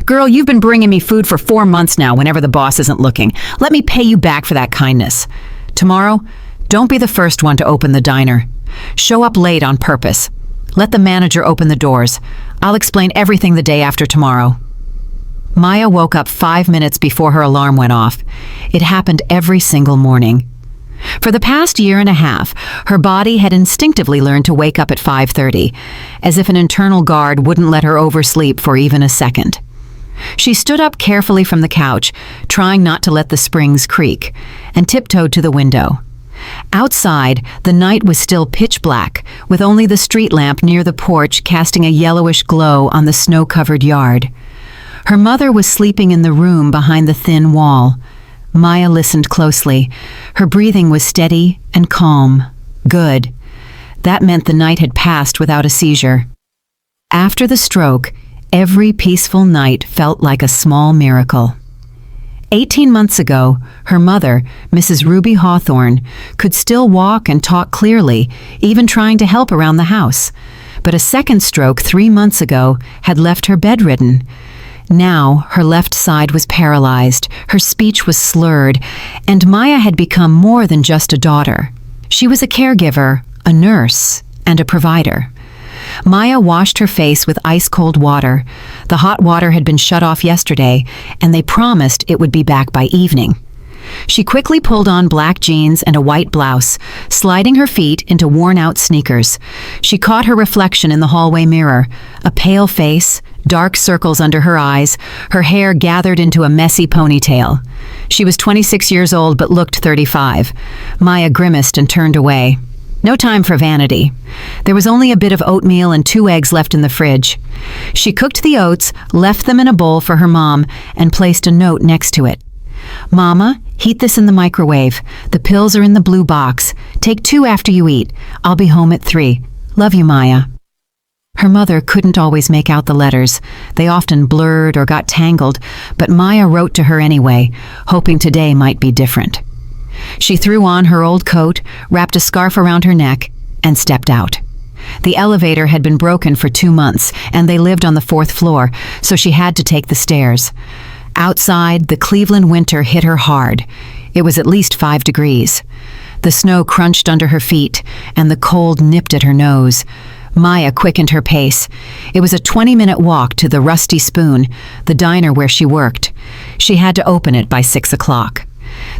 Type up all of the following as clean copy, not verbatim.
Girl, you've been bringing me food for 4 months now whenever the boss isn't looking. Let me pay you back for that kindness. Tomorrow, don't be the first one to open the diner. Show up late on purpose. Let the manager open the doors. I'll explain everything the day after tomorrow. Maya woke up 5 minutes before her alarm went off. It happened every single morning. For the past year and a half, her body had instinctively learned to wake up at 5:30, as if an internal guard wouldn't let her oversleep for even a second. She stood up carefully from the couch, trying not to let the springs creak, and tiptoed to the window. Outside, the night was still pitch black, with only the street lamp near the porch casting a yellowish glow on the snow-covered yard. Her mother was sleeping in the room behind the thin wall. Maya listened closely. Her breathing was steady and calm. Good. That meant the night had passed without a seizure. After the stroke, every peaceful night felt like a small miracle. 18 months ago, her mother, Mrs. Ruby Hawthorne, could still walk and talk clearly, even trying to help around the house. But a second stroke 3 months ago had left her bedridden. Now, her left side was paralyzed, her speech was slurred, and Maya had become more than just a daughter. She was a caregiver, a nurse, and a provider. Maya washed her face with ice-cold water. The hot water had been shut off yesterday, and they promised it would be back by evening. She quickly pulled on black jeans and a white blouse, sliding her feet into worn-out sneakers. She caught her reflection in the hallway mirror, a pale face, dark circles under her eyes, her hair gathered into a messy ponytail. She was 26 years old but looked 35. Maya grimaced and turned away. No time for vanity. There was only a bit of oatmeal and 2 eggs left in the fridge. She cooked the oats, left them in a bowl for her mom, and placed a note next to it. Mama, heat this in the microwave. The pills are in the blue box. Take 2 after you eat. I'll be home at 3. Love you, Maya. Her mother couldn't always make out the letters. They often blurred or got tangled, but Maya wrote to her anyway, hoping today might be different. She threw on her old coat, wrapped a scarf around her neck, and stepped out. The elevator had been broken for 2 months, and they lived on the 4th floor, so she had to take the stairs. Outside, the Cleveland winter hit her hard. It was at least 5 degrees. The snow crunched under her feet, and the cold nipped at her nose. Maya quickened her pace. It was a 20-minute walk to the Rusty Spoon, the diner where she worked. She had to open it by 6 o'clock.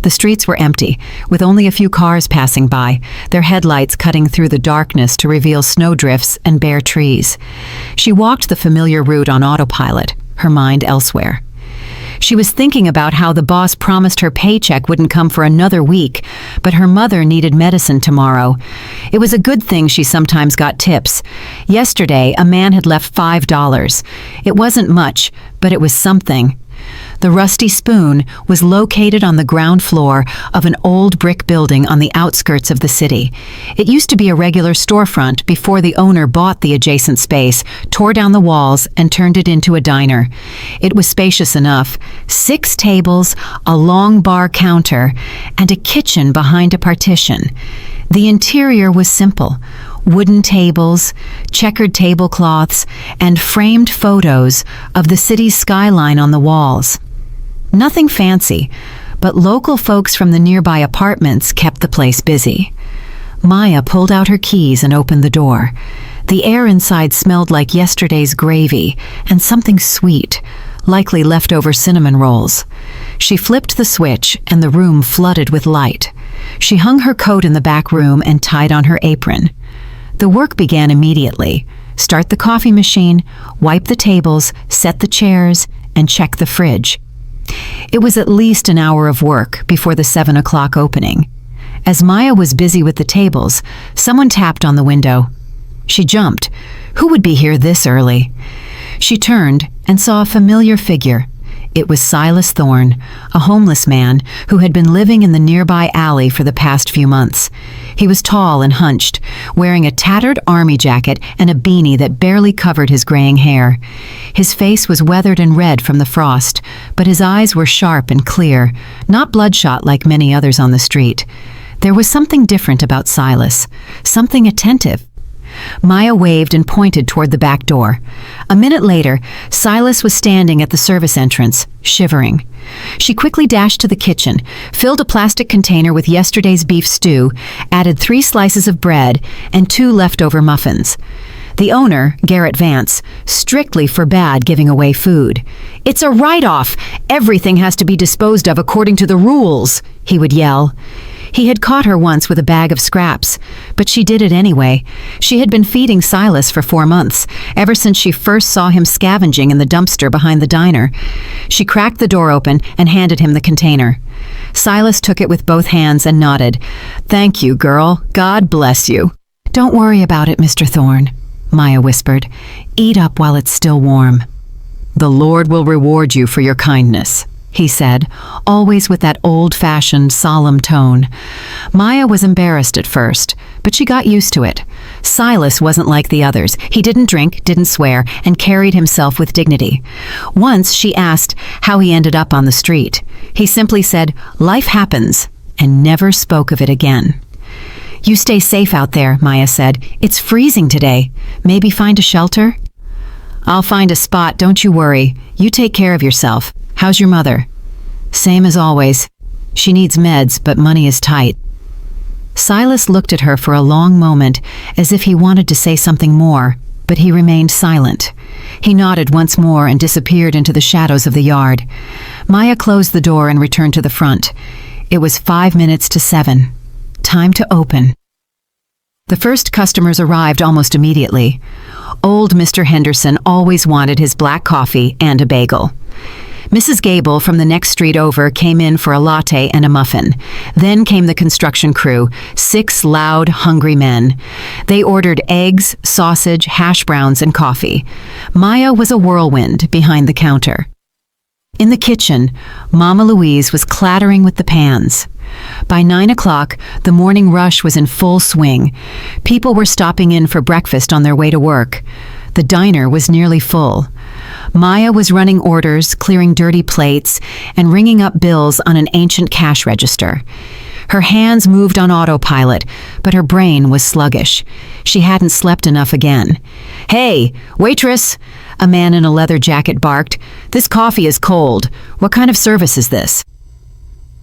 The streets were empty, with only a few cars passing by, their headlights cutting through the darkness to reveal snowdrifts and bare trees. She walked the familiar route on autopilot, her mind elsewhere. She was thinking about how the boss promised her paycheck wouldn't come for another week, but her mother needed medicine tomorrow. It was a good thing she sometimes got tips. Yesterday, a man had left $5. It wasn't much, but it was something. The Rusty Spoon was located on the ground floor of an old brick building on the outskirts of the city. It used to be a regular storefront before the owner bought the adjacent space, tore down the walls, and turned it into a diner. It was spacious enough: 6 tables, a long bar counter, and a kitchen behind a partition. The interior was simple: wooden tables, checkered tablecloths, and framed photos of the city's skyline on the walls. Nothing fancy, but local folks from the nearby apartments kept the place busy. Maya pulled out her keys and opened the door. The air inside smelled like yesterday's gravy and something sweet, likely leftover cinnamon rolls. She flipped the switch and the room flooded with light. She hung her coat in the back room and tied on her apron. The work began immediately. Start the coffee machine, wipe the tables, set the chairs, and check the fridge. It was at least an hour of work before the 7 o'clock opening. As Maya was busy with the tables, someone tapped on the window. She jumped. Who would be here this early? She turned and saw a familiar figure. It was Silas Thorne, a homeless man who had been living in the nearby alley for the past few months. He was tall and hunched, wearing a tattered army jacket and a beanie that barely covered his graying hair. His face was weathered and red from the frost, but his eyes were sharp and clear, not bloodshot like many others on the street. There was something different about Silas, something attentive. Maya waved and pointed toward the back door. A minute later, Silas was standing at the service entrance, shivering. She quickly dashed to the kitchen, filled a plastic container with yesterday's beef stew, added 3 slices of bread and 2 leftover muffins. The owner, Garrett Vance, strictly forbade giving away food. "It's a write-off! Everything has to be disposed of according to the rules," he would yell. He had caught her once with a bag of scraps, but she did it anyway. She had been feeding Silas for 4 months, ever since she first saw him scavenging in the dumpster behind the diner. She cracked the door open and handed him the container. Silas took it with both hands and nodded. "Thank you, girl. God bless you." "Don't worry about it, Mr. Thorne," Maya whispered. "Eat up while it's still warm." "The Lord will reward you for your kindness," he said, always with that old-fashioned, solemn tone. Maya was embarrassed at first, but she got used to it. Silas wasn't like the others. He didn't drink, didn't swear, and carried himself with dignity. Once she asked how he ended up on the street. He simply said, "Life happens," and never spoke of it again. "You stay safe out there," Maya said. "It's freezing today. Maybe find a shelter?" "I'll find a spot, don't you worry. You take care of yourself. How's your mother?" "Same as always. She needs meds, but money is tight." Silas looked at her for a long moment, as if he wanted to say something more, but he remained silent. He nodded once more and disappeared into the shadows of the yard. Maya closed the door and returned to the front. It was 5 minutes to 7. Time to open. The first customers arrived almost immediately. Old Mr. Henderson always wanted his black coffee and a bagel. Mrs. Gable from the next street over came in for a latte and a muffin. Then came the construction crew, 6 loud, hungry men. They ordered eggs, sausage, hash browns, and coffee. Maya was a whirlwind behind the counter. In the kitchen, Mama Louise was clattering with the pans. By 9 o'clock, the morning rush was in full swing. People were stopping in for breakfast on their way to work. The diner was nearly full. Maya was running orders, clearing dirty plates, and ringing up bills on an ancient cash register. Her hands moved on autopilot, but her brain was sluggish. She hadn't slept enough again. "Hey, waitress!" a man in a leather jacket barked. "This coffee is cold. What kind of service is this?"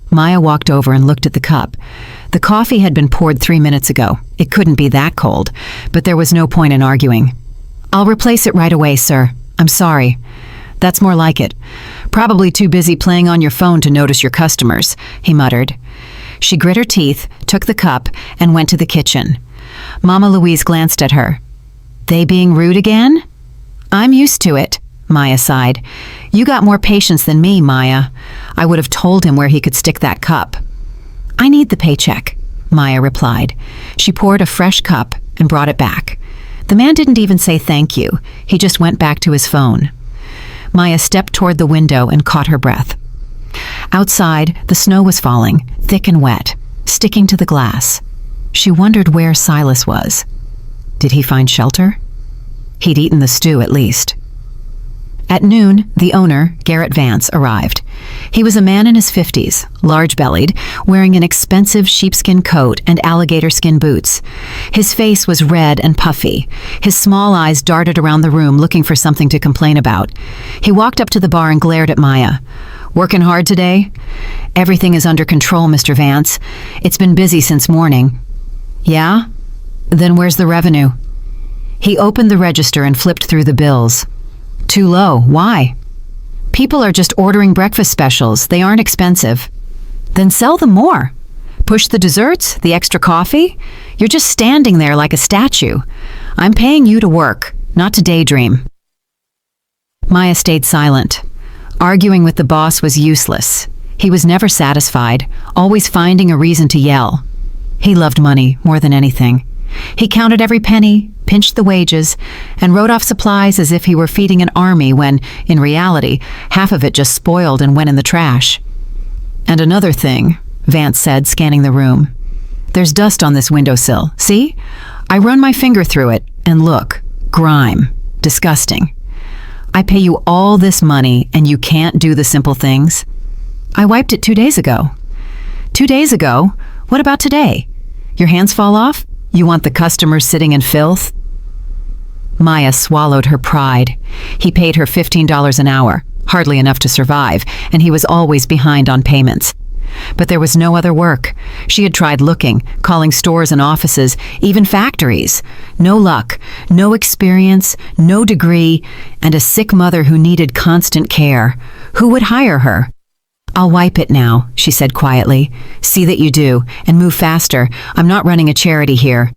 Maya walked over and looked at the cup. The coffee had been poured 3 minutes ago. It couldn't be that cold, but there was no point in arguing. "I'll replace it right away, sir. I'm sorry." "That's more like it. Probably too busy playing on your phone to notice your customers," he muttered. She grit her teeth, took the cup, and went to the kitchen. Mama Louise glanced at her. "They being rude again?" "I'm used to it," Maya sighed. "You got more patience than me, Maya. I would have told him where he could stick that cup." "I need the paycheck," Maya replied. She poured a fresh cup and brought it back. The man didn't even say thank you. He just went back to his phone. Maya stepped toward the window and caught her breath. Outside, the snow was falling, thick and wet, sticking to the glass. She wondered where Silas was. Did he find shelter? He'd eaten the stew at least. At noon, the owner, Garrett Vance, arrived. He was a man in his 50s, large-bellied, wearing an expensive sheepskin coat and alligator skin boots. His face was red and puffy. His small eyes darted around the room looking for something to complain about. He walked up to the bar and glared at Maya. "Working hard today?" "Everything is under control, Mr. Vance. It's been busy since morning." "Yeah? Then where's the revenue?" He opened the register and flipped through the bills. "Too low. Why?" "People are just ordering breakfast specials. They aren't expensive." "Then sell them more. Push the desserts, the extra coffee. You're just standing there like a statue. I'm paying you to work, not to daydream." Maya stayed silent. Arguing with the boss was useless. He was never satisfied, always finding a reason to yell. He loved money more than anything. He counted every penny, pinched the wages, and wrote off supplies as if he were feeding an army when, in reality, half of it just spoiled and went in the trash. "And another thing," Vance said, scanning the room. "There's dust on this windowsill. See? I run my finger through it, and look, grime. Disgusting. I pay you all this money, and you can't do the simple things? I wiped it 2 days ago." "2 days ago? What about today? Your hands fall off? You want the customers sitting in filth?" Maya swallowed her pride. He paid her $15 an hour, hardly enough to survive, and he was always behind on payments. But there was no other work. She had tried looking, calling stores and offices, even factories. No luck, no experience, no degree, and a sick mother who needed constant care. Who would hire her? "I'll wipe it now," she said quietly. "See that you do, and move faster. I'm not running a charity here."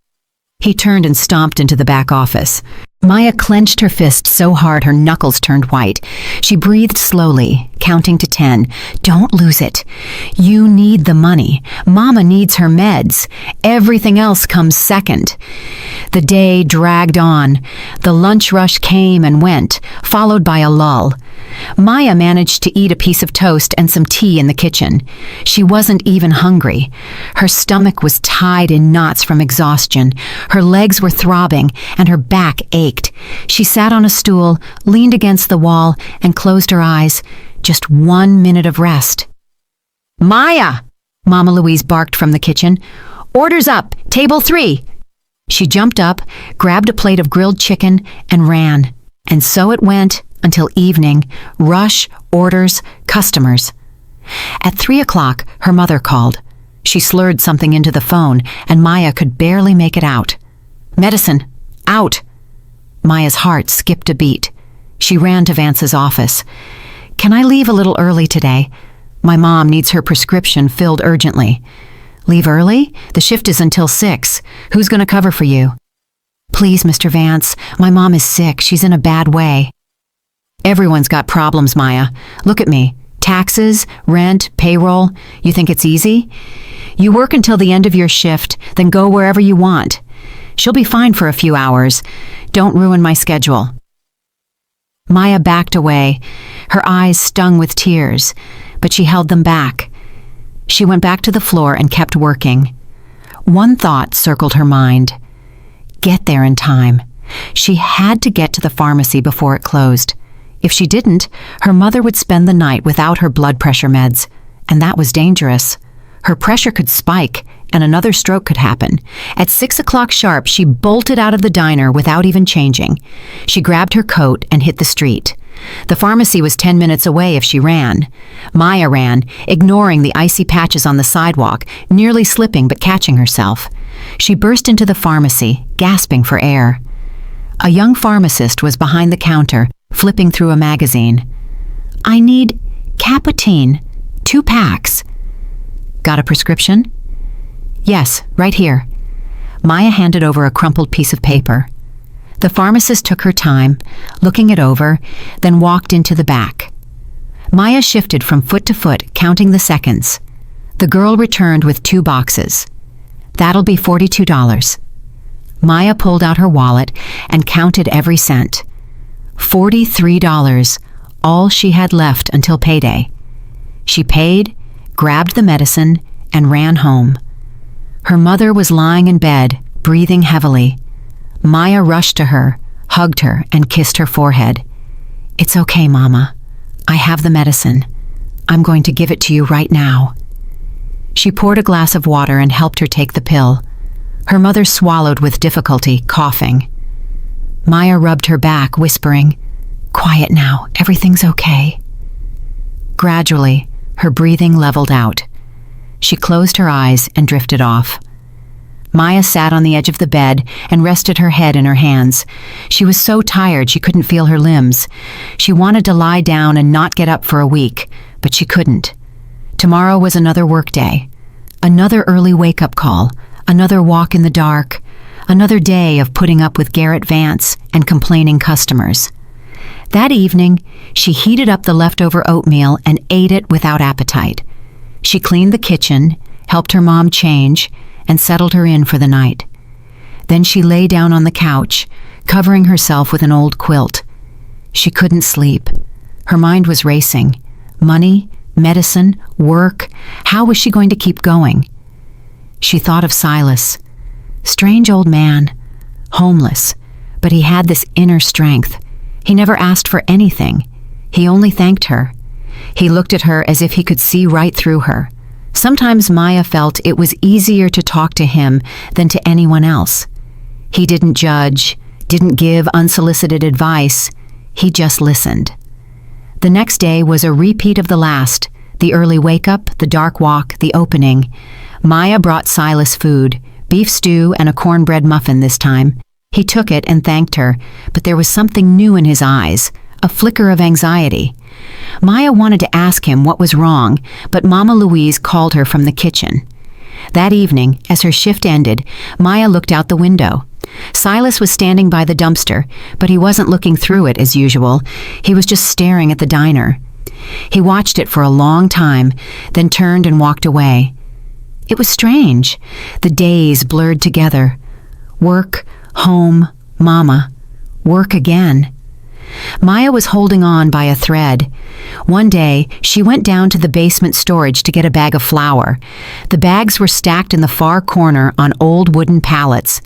He turned and stomped into the back office. Maya clenched her fist so hard her knuckles turned white. She breathed slowly, counting to 10. "Don't lose it. You need the money. Mama needs her meds. Everything else comes second." The day dragged on. The lunch rush came and went, followed by a lull. Maya managed to eat a piece of toast and some tea in the kitchen. She wasn't even hungry. Her stomach was tied in knots from exhaustion. Her legs were throbbing, and her back ached. She sat on a stool, leaned against the wall, and closed her eyes. Just 1 minute of rest. "Maya!" Mama Louise barked from the kitchen. "Orders up! Table 3!" She jumped up, grabbed a plate of grilled chicken, and ran. And so it went until evening. Rush, orders, customers. At 3 o'clock, her mother called. She slurred something into the phone, and Maya could barely make it out. "Medicine! Out!" Maya's heart skipped a beat. She ran to Vance's office. "Can I leave a little early today? My mom needs her prescription filled urgently." "Leave early? The shift is until 6. Who's going to cover for you?" "Please, Mr. Vance, my mom is sick. She's in a bad way." "Everyone's got problems, Maya. Look at me. Taxes, rent, payroll. You think it's easy? You work until the end of your shift, then go wherever you want. She'll be fine for a few hours. Don't ruin my schedule." Maya backed away, her eyes stung with tears, but she held them back. She went back to the floor and kept working. One thought circled her mind. Get there in time. She had to get to the pharmacy before it closed. If she didn't, her mother would spend the night without her blood pressure meds, and that was dangerous. Her pressure could spike, and another stroke could happen. At 6 o'clock sharp, she bolted out of the diner without even changing. She grabbed her coat and hit the street. The pharmacy was 10 minutes away if she ran. Maya ran, ignoring the icy patches on the sidewalk, nearly slipping but catching herself. She burst into the pharmacy, gasping for air. A young pharmacist was behind the counter, flipping through a magazine. "I need Capotine, 2 packs. "Got a prescription?" "Yes, right here." Maya handed over a crumpled piece of paper. The pharmacist took her time, looking it over, then walked into the back. Maya shifted from foot to foot, counting the seconds. The girl returned with 2 boxes. "That'll be $42. Maya pulled out her wallet and counted every cent. $43, all she had left until payday. She paid, grabbed the medicine, and ran home. Her mother was lying in bed, breathing heavily. Maya rushed to her, hugged her, and kissed her forehead. "It's okay, Mama. I have the medicine. I'm going to give it to you right now." She poured a glass of water and helped her take the pill. Her mother swallowed with difficulty, coughing. Maya rubbed her back, whispering, "Quiet now, everything's okay." Gradually, her breathing leveled out. She closed her eyes and drifted off. Maya sat on the edge of the bed and rested her head in her hands. She was so tired she couldn't feel her limbs. She wanted to lie down and not get up for a week, but she couldn't. Tomorrow was another work day, another early wake-up call, another walk in the dark, another day of putting up with Garrett Vance and complaining customers. That evening, she heated up the leftover oatmeal and ate it without appetite. She cleaned the kitchen, helped her mom change, and settled her in for the night. Then she lay down on the couch, covering herself with an old quilt. She couldn't sleep. Her mind was racing. Money, medicine, work. How was she going to keep going? She thought of Silas. Strange old man, homeless, but he had this inner strength. He never asked for anything. He only thanked her. He looked at her as if he could see right through her. Sometimes Maya felt it was easier to talk to him than to anyone else. He didn't judge, didn't give unsolicited advice. He just listened. The next day was a repeat of the last. The early wake-up, the dark walk, the opening. Maya brought Silas food, beef stew and a cornbread muffin this time. He took it and thanked her, but there was something new in his eyes, a flicker of anxiety. Maya wanted to ask him what was wrong, but Mama Louise called her from the kitchen. That evening, as her shift ended, Maya looked out the window. Silas was standing by the dumpster, but he wasn't looking through it as usual. He was just staring at the diner. He watched it for a long time, then turned and walked away. It was strange. The days blurred together. Work, home, Mama. Work again. Maya was holding on by a thread. One day, she went down to the basement storage to get a bag of flour. The bags were stacked in the far corner on old wooden pallets.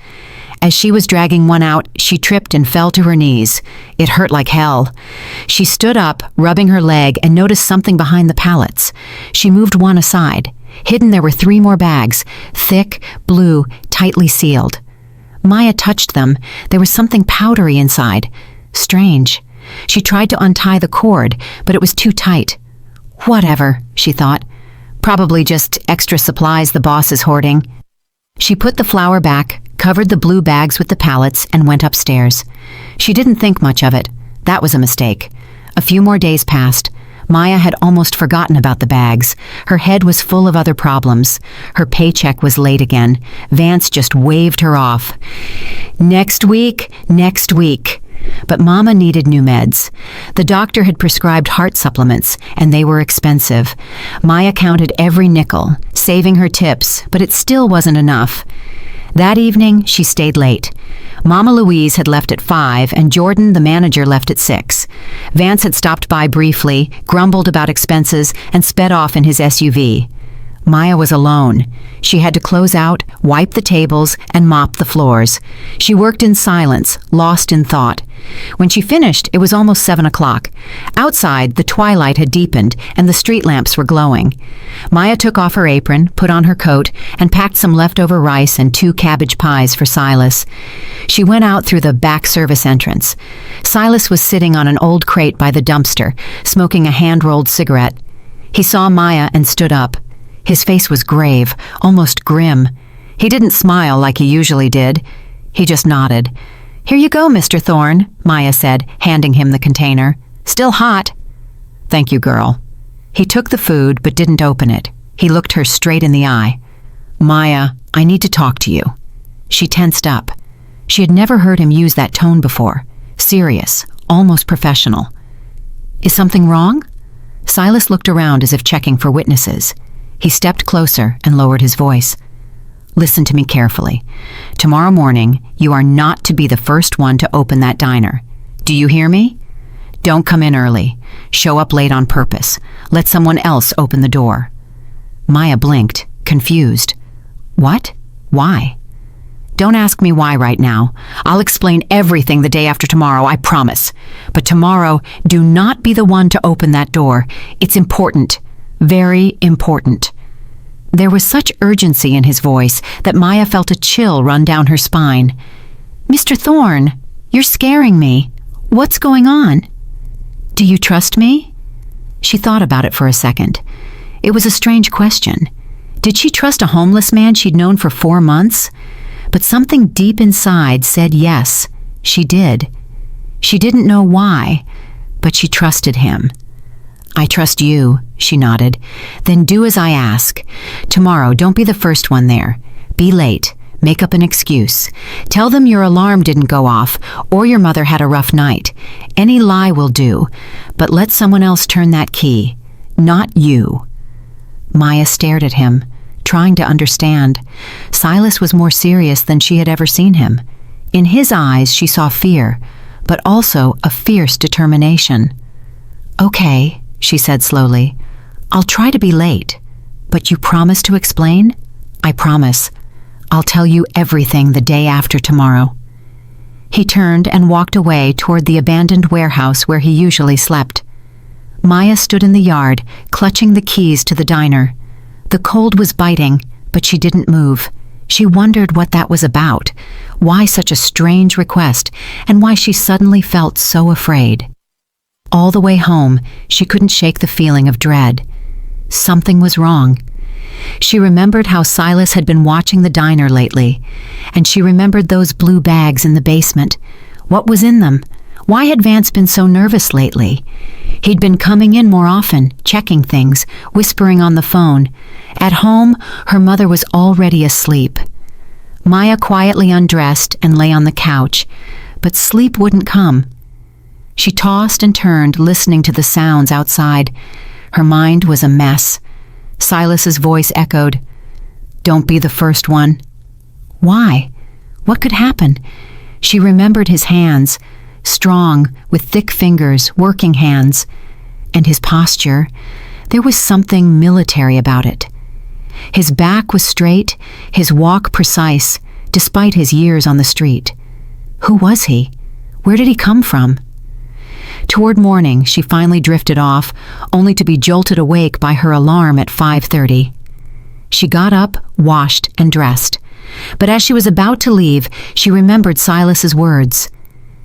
As she was dragging one out, she tripped and fell to her knees. It hurt like hell. She stood up, rubbing her leg, and noticed something behind the pallets. She moved one aside. Hidden there were 3 more bags, thick, blue, tightly sealed. Maya touched them. There was something powdery inside. Strange. She tried to untie the cord, but it was too tight. Whatever, she thought. Probably just extra supplies the boss is hoarding. She put the flour back, covered the blue bags with the pallets, and went upstairs. She didn't think much of it. That was a mistake. A few more days passed. Maya had almost forgotten about the bags. Her head was full of other problems. Her paycheck was late again. Vance just waved her off. Next week, next week. But Mama needed new meds. The doctor had prescribed heart supplements, and they were expensive. Maya counted every nickel, saving her tips, but it still wasn't enough. That evening, she stayed late. Mama Louise had left at 5, and Jordan, the manager, left at 6. Vance had stopped by briefly, grumbled about expenses, and sped off in his SUV. Maya was alone. She had to close out, wipe the tables, and mop the floors. She worked in silence, lost in thought. When she finished, it was almost 7 o'clock. Outside, the twilight had deepened, and the street lamps were glowing. Maya took off her apron, put on her coat, and packed some leftover rice and 2 cabbage pies for Silas. She went out through the back service entrance. Silas was sitting on an old crate by the dumpster, smoking a hand-rolled cigarette. He saw Maya and stood up. His face was grave, almost grim. He didn't smile like he usually did. He just nodded. "Here you go, Mr. Thorne," Maya said, handing him the container. "Still hot." "Thank you, girl." He took the food but didn't open it. He looked her straight in the eye. "Maya, I need to talk to you." She tensed up. She had never heard him use that tone before. Serious, almost professional. "Is something wrong?" Silas looked around as if checking for witnesses. He stepped closer and lowered his voice. "Listen to me carefully. Tomorrow morning, you are not to be the first one to open that diner. Do you hear me? Don't come in early. Show up late on purpose. Let someone else open the door." Maya blinked, confused. "What? Why?" "Don't ask me why right now. I'll explain everything the day after tomorrow, I promise. But tomorrow, do not be the one to open that door. It's important. Very important." There was such urgency in his voice that Maya felt a chill run down her spine. "Mr. Thorne, you're scaring me. What's going on?" "Do you trust me?" She thought about it for a second. It was a strange question. Did she trust a homeless man she'd known for 4 months? But something deep inside said yes, she did. She didn't know why, but she trusted him. "I trust you," she nodded. "Then do as I ask. Tomorrow, don't be the first one there. Be late. Make up an excuse. Tell them your alarm didn't go off, or your mother had a rough night. Any lie will do, but let someone else turn that key. Not you." Maya stared at him, trying to understand. Silas was more serious than she had ever seen him. In his eyes, she saw fear, but also a fierce determination. "Okay," she said slowly. "I'll try to be late. But you promise to explain?" "I promise. I'll tell you everything the day after tomorrow." He turned and walked away toward the abandoned warehouse where he usually slept. Maya stood in the yard, clutching the keys to the diner. The cold was biting, but she didn't move. She wondered what that was about, why such a strange request, and why she suddenly felt so afraid. All the way home, she couldn't shake the feeling of dread. Something was wrong. She remembered how Silas had been watching the diner lately, and she remembered those blue bags in the basement. What was in them? Why had Vance been so nervous lately? He'd been coming in more often, checking things, whispering on the phone. At home, her mother was already asleep. Maya quietly undressed and lay on the couch, but sleep wouldn't come. She tossed and turned, listening to the sounds outside. Her mind was a mess. Silas's voice echoed, "Don't be the first one." Why? What could happen? She remembered his hands, strong, with thick fingers, working hands. And his posture, there was something military about it. His back was straight, his walk precise, despite his years on the street. Who was he? Where did he come from? Toward morning, she finally drifted off, only to be jolted awake by her alarm at 5:30. She got up, washed, and dressed. But as she was about to leave, she remembered Silas's words.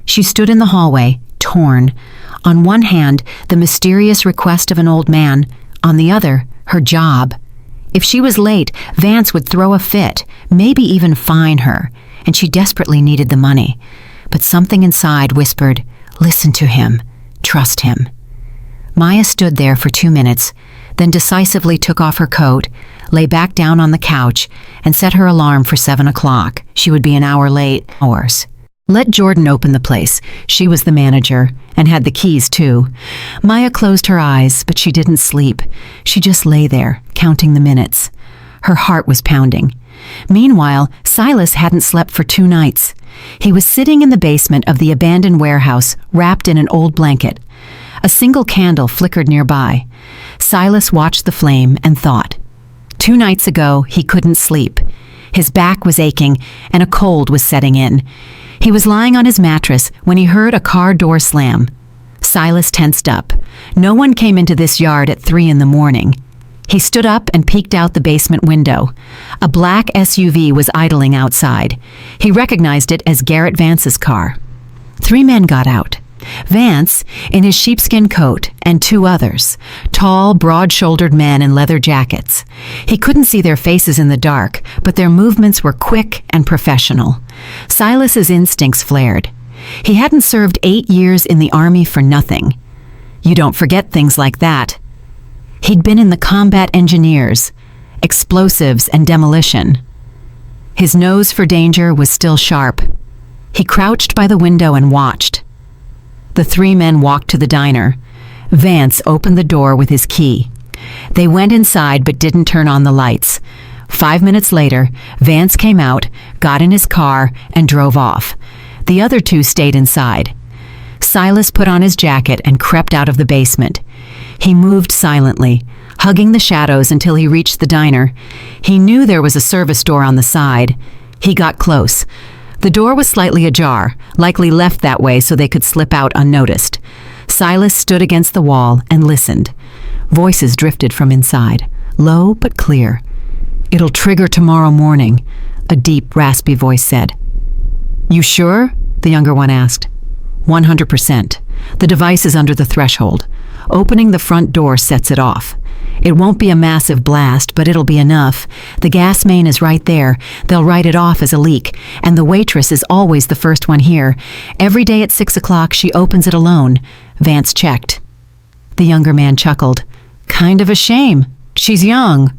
She stood in the hallway, torn. On one hand, the mysterious request of an old man. On the other, her job. If she was late, Vance would throw a fit, maybe even fine her, and she desperately needed the money. But something inside whispered, "Listen to him. Trust him." Maya stood there for 2 minutes, then decisively took off her coat, lay back down on the couch, and set her alarm for 7 o'clock. She would be an hour late. Hours. Let Jordan open the place. She was the manager, and had the keys too. Maya closed her eyes, but she didn't sleep. She just lay there, counting the minutes. Her heart was pounding. Meanwhile, Silas hadn't slept for 2 nights. He was sitting in the basement of the abandoned warehouse, wrapped in an old blanket. A single candle flickered nearby. Silas watched the flame and thought. 2 nights ago, he couldn't sleep. His back was aching, and a cold was setting in. He was lying on his mattress when he heard a car door slam. Silas tensed up. No one came into this yard at 3 in the morning. He stood up and peeked out the basement window. A black SUV was idling outside. He recognized it as Garrett Vance's car. 3 men got out. Vance, in his sheepskin coat, and 2 others, tall, broad-shouldered men in leather jackets. He couldn't see their faces in the dark, but their movements were quick and professional. Silas's instincts flared. He hadn't served 8 years in the army for nothing. You don't forget things like that. He'd been in the combat engineers, explosives and demolition. His nose for danger was still sharp. He crouched by the window and watched. The 3 men walked to the diner. Vance opened the door with his key. They went inside but didn't turn on the lights. 5 minutes later, Vance came out, got in his car, and drove off. The other 2 stayed inside. Silas put on his jacket and crept out of the basement. He moved silently, hugging the shadows until he reached the diner. He knew there was a service door on the side. He got close. The door was slightly ajar, likely left that way so they could slip out unnoticed. Silas stood against the wall and listened. Voices drifted from inside, low but clear. "It'll trigger tomorrow morning," a deep, raspy voice said. "You sure?" the younger one asked. 100%. The device is under the threshold. Opening the front door sets it off. It won't be a massive blast, but it'll be enough. The gas main is right there. They'll write it off as a leak, and the waitress is always the first one here. Every day at 6 o'clock, she opens it alone. Vance checked. The younger man chuckled. "Kind of a shame. She's young."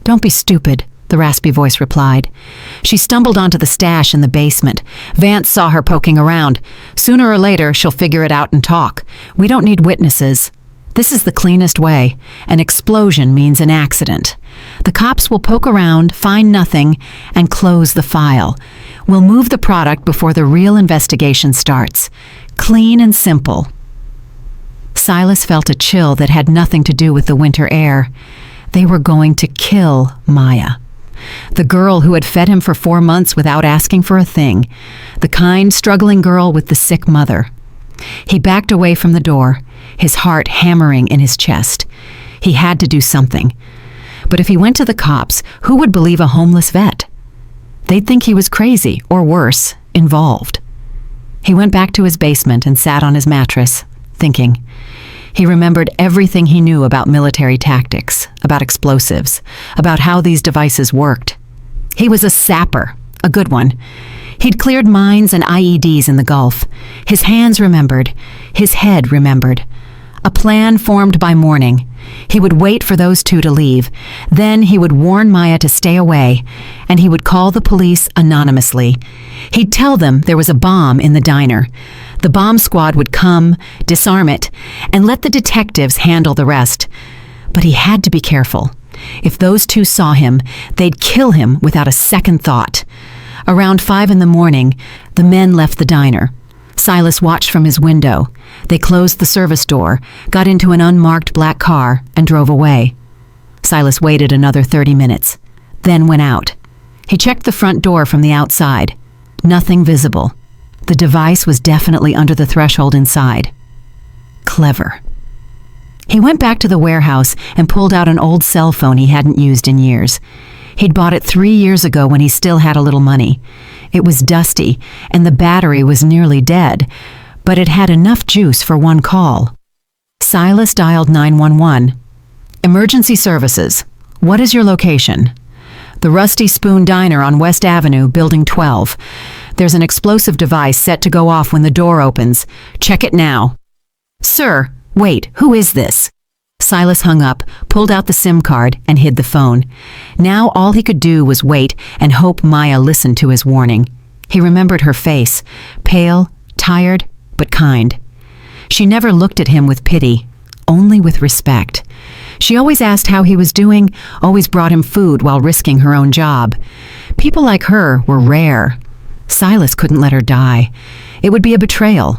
"Don't be stupid," the raspy voice replied. She stumbled onto the stash in the basement. Vance saw her poking around. "Sooner or later, she'll figure it out and talk. We don't need witnesses. This is the cleanest way. An explosion means an accident. The cops will poke around, find nothing, and close the file. We'll move the product before the real investigation starts. Clean and simple." Silas felt a chill that had nothing to do with the winter air. They were going to kill Maya. The girl who had fed him for 4 months without asking for a thing. The kind, struggling girl with the sick mother. He backed away from the door, his heart hammering in his chest. He had to do something. But if he went to the cops, who would believe a homeless vet? They'd think he was crazy, or worse, involved. He went back to his basement and sat on his mattress, thinking. He remembered everything he knew about military tactics, about explosives, about how these devices worked. He was a sapper, a good one. He'd cleared mines and IEDs in the Gulf. His hands remembered. His head remembered. A plan formed by morning. He would wait for those two to leave. Then he would warn Maya to stay away, and he would call the police anonymously. He'd tell them there was a bomb in the diner. The bomb squad would come, disarm it, and let the detectives handle the rest. But he had to be careful. If those two saw him, they'd kill him without a second thought. Around 5 a.m, the men left the diner. Silas watched from his window. They closed the service door, got into an unmarked black car, and drove away. Silas waited another 30 minutes, then went out. He checked the front door from the outside. Nothing visible. The device was definitely under the threshold inside. Clever. He went back to the warehouse and pulled out an old cell phone he hadn't used in years. He'd bought it 3 years ago when he still had a little money. It was dusty, and the battery was nearly dead, but it had enough juice for one call. Silas dialed 911. Emergency services. What is your location? The Rusty Spoon Diner on West Avenue, Building 12. There's an explosive device set to go off when the door opens. Check it now. Sir, wait, who is this? Silas hung up, pulled out the SIM card, and hid the phone. Now all he could do was wait and hope Maya listened to his warning. He remembered her face, pale, tired, but kind. She never looked at him with pity, only with respect. She always asked how he was doing, always brought him food while risking her own job. People like her were rare. Silas couldn't let her die. It would be a betrayal.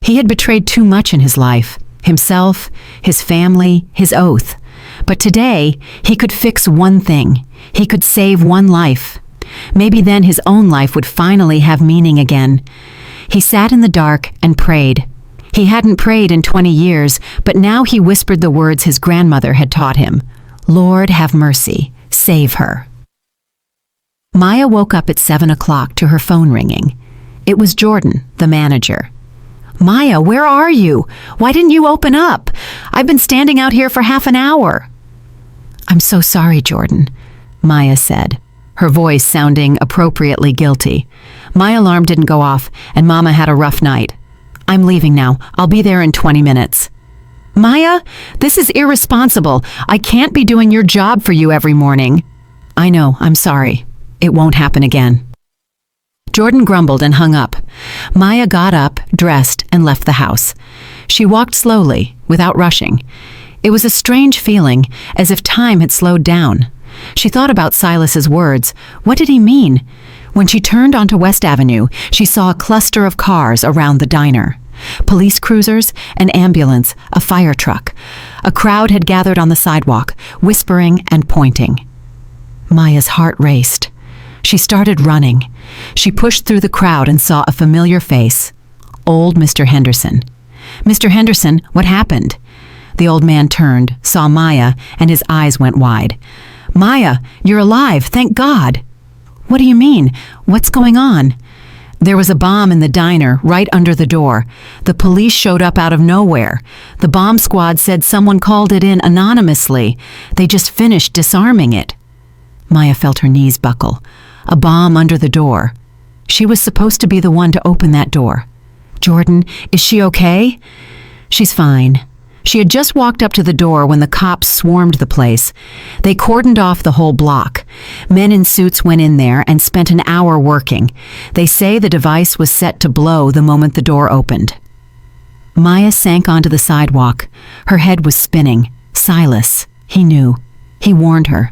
He had betrayed too much in his life. Himself, his family, his oath. But today, he could fix one thing. He could save one life. Maybe then his own life would finally have meaning again. He sat in the dark and prayed. He hadn't prayed in 20 years, but now he whispered the words his grandmother had taught him. Lord, have mercy. Save her. Maya woke up at 7 o'clock to her phone ringing. It was Jordan, the manager. Maya, where are you? Why didn't you open up? I've been standing out here for half an hour. I'm so sorry, Jordan, Maya said, her voice sounding appropriately guilty. My alarm didn't go off, and Mama had a rough night. I'm leaving now. I'll be there in 20 minutes. Maya, this is irresponsible. I can't be doing your job for you every morning. I know, I'm sorry. It won't happen again. Jordan grumbled and hung up. Maya got up, dressed, and left the house. She walked slowly, without rushing. It was a strange feeling, as if time had slowed down. She thought about Silas's words. What did he mean? When she turned onto West Avenue, she saw a cluster of cars around the diner. Police cruisers, an ambulance, a fire truck. A crowd had gathered on the sidewalk, whispering and pointing. Maya's heart raced. She started running. She pushed through the crowd and saw a familiar face. Old Mr. Henderson. Mr. Henderson, what happened? The old man turned, saw Maya, and his eyes went wide. Maya, you're alive, thank God. What do you mean? What's going on? There was a bomb in the diner, right under the door. The police showed up out of nowhere. The bomb squad said someone called it in anonymously. They just finished disarming it. Maya felt her knees buckle. A bomb under the door. She was supposed to be the one to open that door. Jordan, is she okay? She's fine. She had just walked up to the door when the cops swarmed the place. They cordoned off the whole block. Men in suits went in there and spent an hour working. They say the device was set to blow the moment the door opened. Maya sank onto the sidewalk. Her head was spinning. Silas, he knew. He warned her.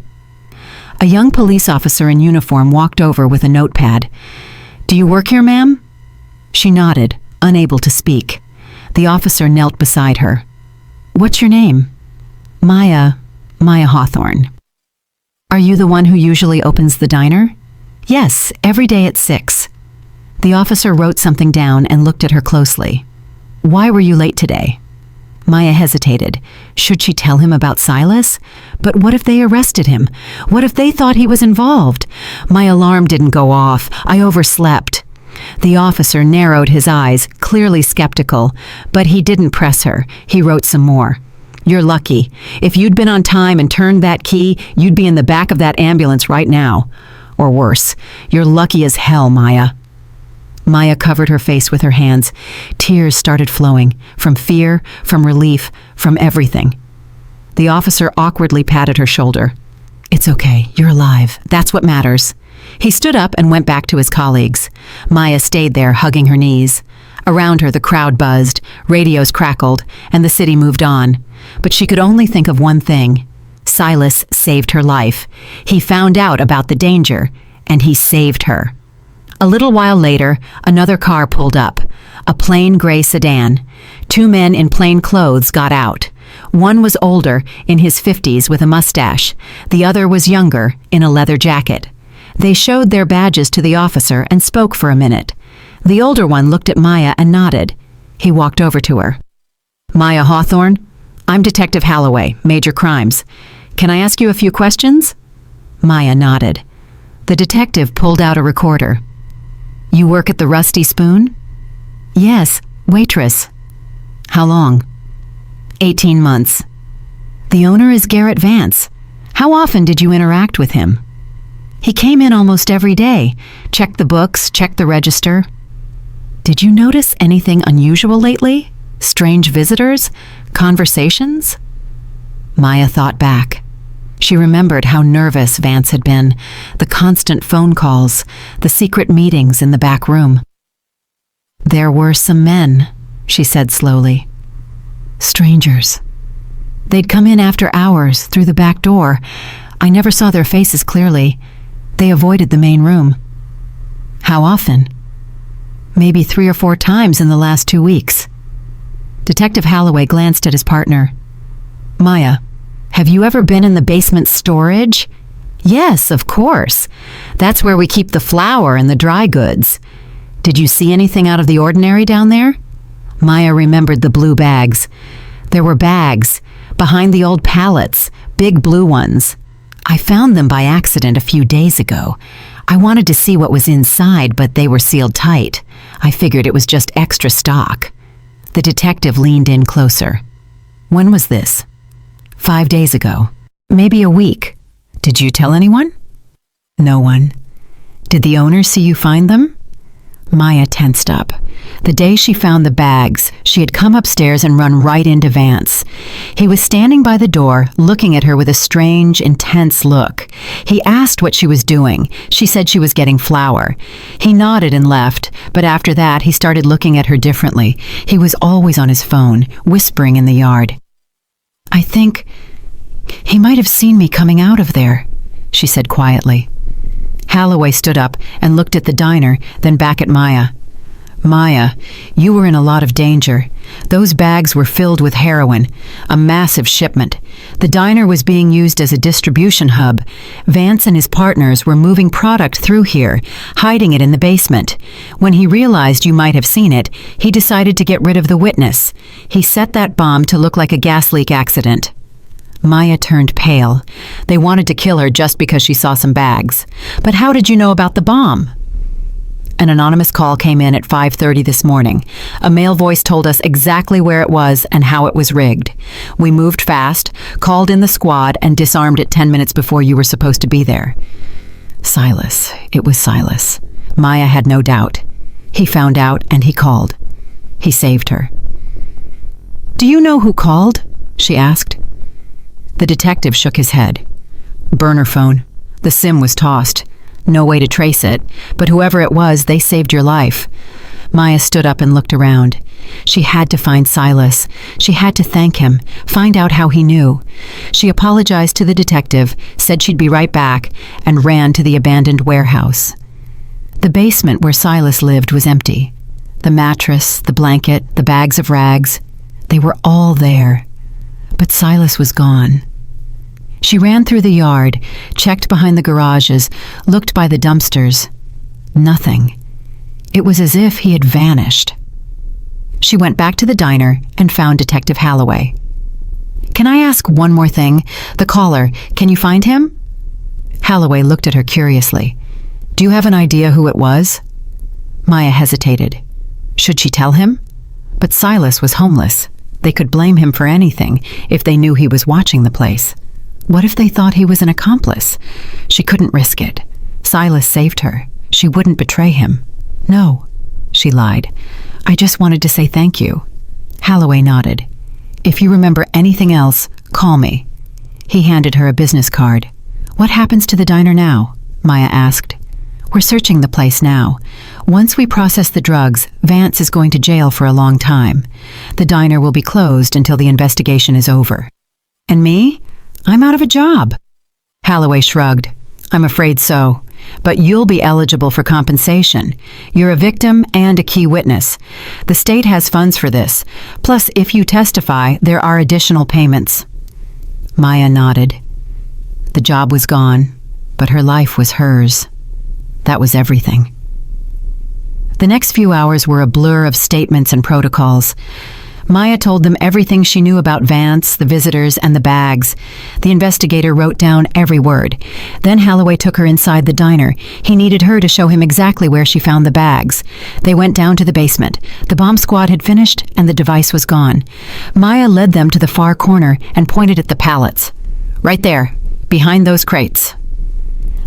A young police officer in uniform walked over with a notepad. Do you work here, ma'am? She nodded, unable to speak. The officer knelt beside her. What's your name? Maya Hawthorne. Are you the one who usually opens the diner? Yes, every day at 6. The officer wrote something down and looked at her closely. Why were you late today? Maya hesitated. Should she tell him about Silas? But what if they arrested him? What if they thought he was involved? My alarm didn't go off. I overslept. The officer narrowed his eyes, clearly skeptical, but he didn't press her. He wrote some more. You're lucky. If you'd been on time and turned that key, you'd be in the back of that ambulance right now. Or worse, you're lucky as hell, Maya. Maya covered her face with her hands. Tears started flowing, from fear, from relief, from everything. The officer awkwardly patted her shoulder. It's okay, you're alive. That's what matters. He stood up and went back to his colleagues. Maya stayed there, hugging her knees. Around her, the crowd buzzed, radios crackled, and the city moved on. But she could only think of one thing. Silas saved her life. He found out about the danger, and he saved her. A little while later, another car pulled up, a plain gray sedan. 2 men in plain clothes got out. One was older, in his 50s with a mustache. The other was younger, in a leather jacket. They showed their badges to the officer and spoke for a minute. The older one looked at Maya and nodded. He walked over to her. Maya Hawthorne, I'm Detective Halloway, Major Crimes. Can I ask you a few questions? Maya nodded. The detective pulled out a recorder. You work at the Rusty Spoon? Yes, waitress. How long? 18 months. The owner is Garrett Vance. How often did you interact with him? He came in almost every day, checked the books, checked the register. Did you notice anything unusual lately? Strange visitors? Conversations? Maya thought back. She remembered how nervous Vance had been, the constant phone calls, the secret meetings in the back room. There were some men, she said slowly. Strangers. They'd come in after hours, through the back door. I never saw their faces clearly. They avoided the main room. How often? Maybe 3 or 4 times in the last 2 weeks. Detective Halloway glanced at his partner. Maya, have you ever been in the basement storage? Yes, of course. That's where we keep the flour and the dry goods. Did you see anything out of the ordinary down there? Maya remembered the blue bags. There were bags, behind the old pallets, big blue ones. I found them by accident a few days ago. I wanted to see what was inside, but they were sealed tight. I figured it was just extra stock. The detective leaned in closer. When was this? 5 days ago. Maybe a week. Did you tell anyone? No one. Did the owner see you find them? Maya tensed up. The day she found the bags, she had come upstairs and run right into Vance. He was standing by the door, looking at her with a strange, intense look. He asked what she was doing. She said she was getting flour. He nodded and left, but after that he started looking at her differently. He was always on his phone, whispering in the yard. I think he might have seen me coming out of there, she said quietly. Halloway stood up and looked at the diner, then back at Maya. Maya, you were in a lot of danger. Those bags were filled with heroin, a massive shipment. The diner was being used as a distribution hub. Vance and his partners were moving product through here, hiding it in the basement. When he realized you might have seen it, he decided to get rid of the witness. He set that bomb to look like a gas leak accident. Maya turned pale. They wanted to kill her just because she saw some bags. But how did you know about the bomb? An anonymous call came in at 5:30 this morning. A male voice told us exactly where it was and how it was rigged. We moved fast, called in the squad, and disarmed it 10 minutes before you were supposed to be there. Silas. It was Silas. Maya had no doubt. He found out and he called. He saved her. Do you know who called? She asked. The detective shook his head. Burner phone. The SIM was tossed. No way to trace it, but whoever it was, they saved your life. Maya stood up and looked around. She had to find Silas. She had to thank him, find out how he knew. She apologized to the detective, said she'd be right back, and ran to the abandoned warehouse. The basement where Silas lived was empty. The mattress, the blanket, the bags of rags, they were all there. But Silas was gone. She ran through the yard, checked behind the garages, looked by the dumpsters. Nothing. It was as if he had vanished. She went back to the diner and found Detective Holloway. "Can I ask one more thing? The caller, can you find him?" Holloway looked at her curiously. "Do you have an idea who it was?" Maya hesitated. Should she tell him? But Silas was homeless. They could blame him for anything if they knew he was watching the place. What if they thought he was an accomplice? She couldn't risk it. Silas saved her. She wouldn't betray him. "No," she lied. "I just wanted to say thank you." Holloway nodded. "If you remember anything else, call me." He handed her a business card. "What happens to the diner now?" Maya asked. "We're searching the place now. Once we process the drugs, Vance is going to jail for a long time. The diner will be closed until the investigation is over." "And me? I'm out of a job." Holloway shrugged. "I'm afraid so. But you'll be eligible for compensation. You're a victim and a key witness. The state has funds for this. Plus, if you testify, there are additional payments." Maya nodded. The job was gone, but her life was hers. That was everything. The next few hours were a blur of statements and protocols. Maya told them everything she knew about Vance, the visitors, and the bags. The investigator wrote down every word. Then Holloway took her inside the diner. He needed her to show him exactly where she found the bags. They went down to the basement. The bomb squad had finished, and the device was gone. Maya led them to the far corner and pointed at the pallets. "Right there, behind those crates."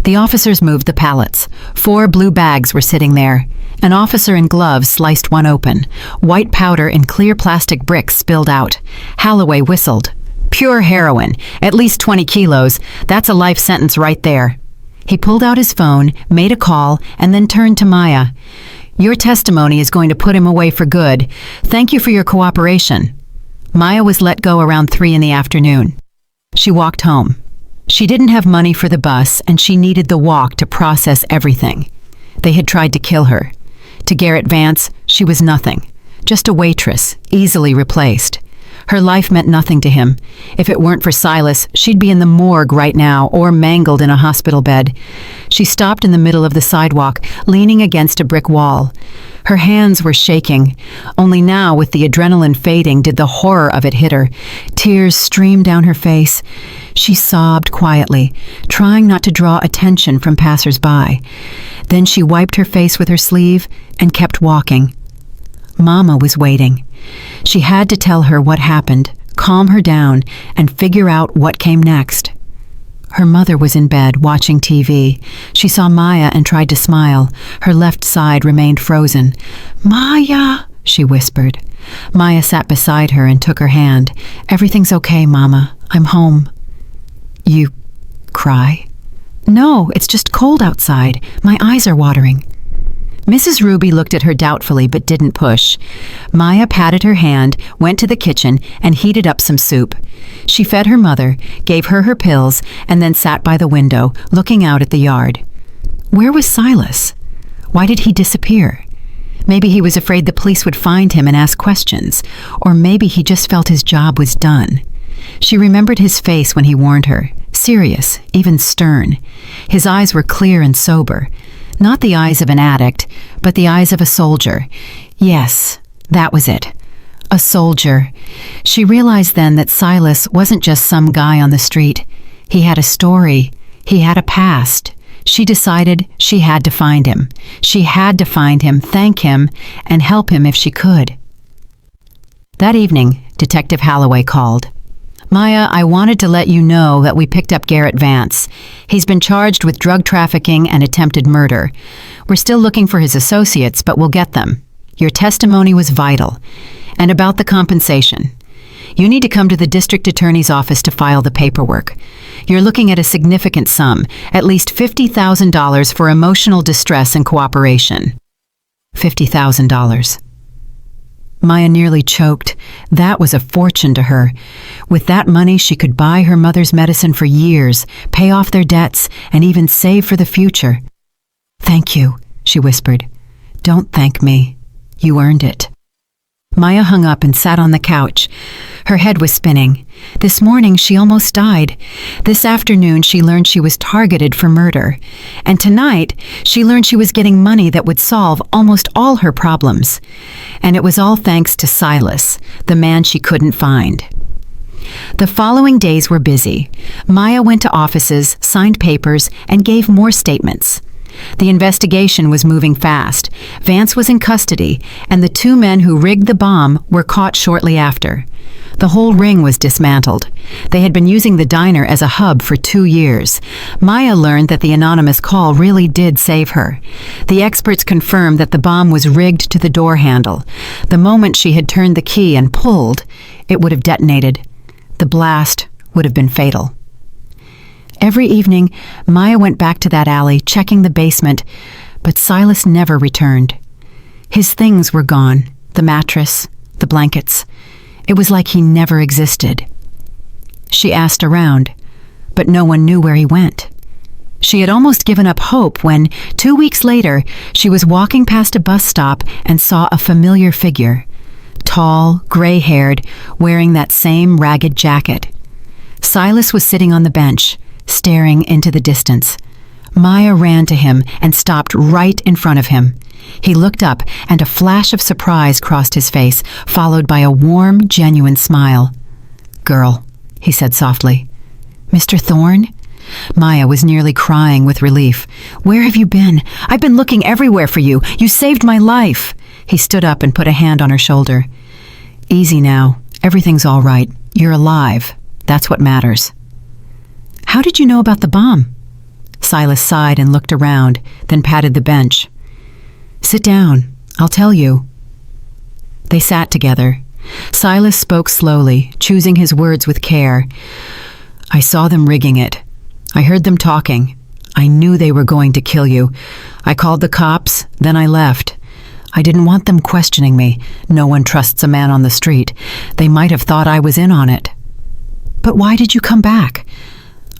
The officers moved the pallets. 4 blue bags were sitting there. An officer in gloves sliced one open. White powder in clear plastic bricks spilled out. Holloway whistled. "Pure heroin, at least 20 kilos. That's a life sentence right there." He pulled out his phone, made a call, and then turned to Maya. "Your testimony is going to put him away for good. Thank you for your cooperation." Maya was let go around 3 in the afternoon. She walked home. She didn't have money for the bus, and she needed the walk to process everything. They had tried to kill her. To Garrett Vance, she was nothing. Just a waitress, easily replaced. Her life meant nothing to him. If it weren't for Silas, she'd be in the morgue right now or mangled in a hospital bed. She stopped in the middle of the sidewalk, leaning against a brick wall. Her hands were shaking. Only now, with the adrenaline fading, did the horror of it hit her. Tears streamed down her face. She sobbed quietly, trying not to draw attention from passers-by. Then she wiped her face with her sleeve and kept walking. Mama was waiting. She had to tell her what happened, calm her down, and figure out what came next. Her mother was in bed, watching TV. She saw Maya and tried to smile. Her left side remained frozen. "Maya," she whispered. Maya sat beside her and took her hand. "Everything's okay, Mama. I'm home." "You cry?" "No, it's just cold outside. My eyes are watering." Mrs. Ruby looked at her doubtfully but didn't push. Maya patted her hand, went to the kitchen, and heated up some soup. She fed her mother, gave her her pills, and then sat by the window, looking out at the yard. Where was Silas? Why did he disappear? Maybe he was afraid the police would find him and ask questions, or maybe he just felt his job was done. She remembered his face when he warned her, serious, even stern. His eyes were clear and sober. Not the eyes of an addict, but the eyes of a soldier. Yes, that was it. A soldier. She realized then that Silas wasn't just some guy on the street. He had a story. He had a past. She decided she had to find him. She had to find him, thank him, and help him if she could. That evening, Detective Holloway called. "Maya, I wanted to let you know that we picked up Garrett Vance. He's been charged with drug trafficking and attempted murder. We're still looking for his associates, but we'll get them. Your testimony was vital. And about the compensation. You need to come to the district attorney's office to file the paperwork. You're looking at a significant sum, at least $50,000 for emotional distress and cooperation." $50,000. Maya nearly choked. That was a fortune to her. With that money, she could buy her mother's medicine for years, pay off their debts, and even save for the future. "Thank you," she whispered. "Don't thank me. You earned it." Maya hung up and sat on the couch. Her head was spinning. This morning she almost died. This afternoon she learned she was targeted for murder. And tonight she learned she was getting money that would solve almost all her problems. And it was all thanks to Silas, the man she couldn't find. The following days were busy. Maya went to offices, signed papers, and gave more statements. The investigation was moving fast. Vance was in custody, and the two men who rigged the bomb were caught shortly after. The whole ring was dismantled. They had been using the diner as a hub for 2 years. Maya learned that the anonymous call really did save her. The experts confirmed that the bomb was rigged to the door handle. The moment she had turned the key and pulled, it would have detonated. The blast would have been fatal. Every evening, Maya went back to that alley, checking the basement, but Silas never returned. His things were gone, the mattress, the blankets. It was like he never existed. She asked around, but no one knew where he went. She had almost given up hope when, 2 weeks later, she was walking past a bus stop and saw a familiar figure. Tall, gray-haired, wearing that same ragged jacket. Silas was sitting on the bench, staring into the distance. Maya ran to him and stopped right in front of him. He looked up, and a flash of surprise crossed his face, followed by a warm, genuine smile. "Girl," he said softly. "Mr. Thorne?" Maya was nearly crying with relief. "Where have you been? I've been looking everywhere for you. You saved my life." He stood up and put a hand on her shoulder. "Easy now. Everything's all right. You're alive. That's what matters." "How did you know about the bomb?" Silas sighed and looked around, then patted the bench. "Sit down. I'll tell you." They sat together. Silas spoke slowly, choosing his words with care. "I saw them rigging it. I heard them talking. I knew they were going to kill you. I called the cops, then I left. I didn't want them questioning me. No one trusts a man on the street. They might have thought I was in on it." "But why did you come back?"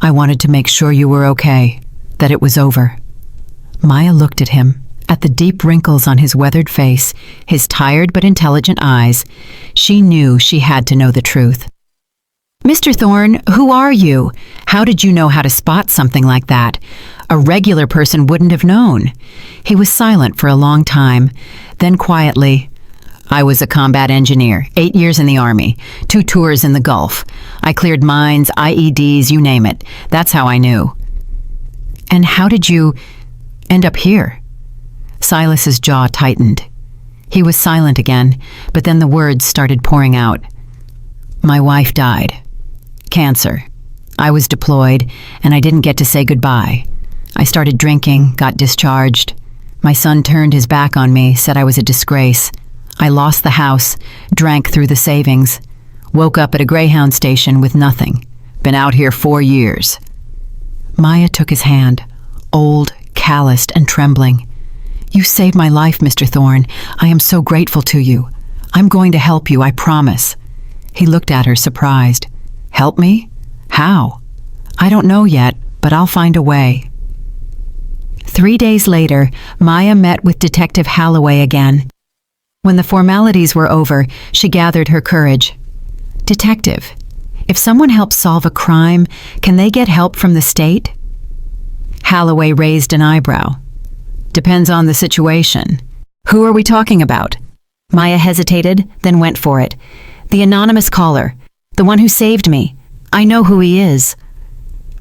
"I wanted to make sure you were okay, that it was over." Maya looked at him, at the deep wrinkles on his weathered face, his tired but intelligent eyes. She knew she had to know the truth. "Mr. Thorne, who are you? How did you know how to spot something like that? A regular person wouldn't have known." He was silent for a long time, then quietly, "I was a combat engineer, 8 years in the Army, 2 tours in the Gulf. I cleared mines, IEDs, you name it. That's how I knew." "And how did you end up here?" Silas's jaw tightened. He was silent again, but then the words started pouring out. "My wife died. Cancer. I was deployed, and I didn't get to say goodbye. I started drinking, got discharged. My son turned his back on me, said I was a disgrace. I lost the house, drank through the savings, woke up at a Greyhound station with nothing. Been out here 4 years. Maya took his hand, old, calloused, and trembling. "You saved my life, Mr. Thorne. I am so grateful to you. I'm going to help you, I promise." He looked at her, surprised. "Help me? How?" "I don't know yet, but I'll find a way." 3 days later, Maya met with Detective Holloway again. When the formalities were over, she gathered her courage. "Detective, if someone helps solve a crime, can they get help from the state?" Holloway raised an eyebrow. "Depends on the situation. Who are we talking about?" Maya hesitated, then went for it. "The anonymous caller. The one who saved me. I know who he is."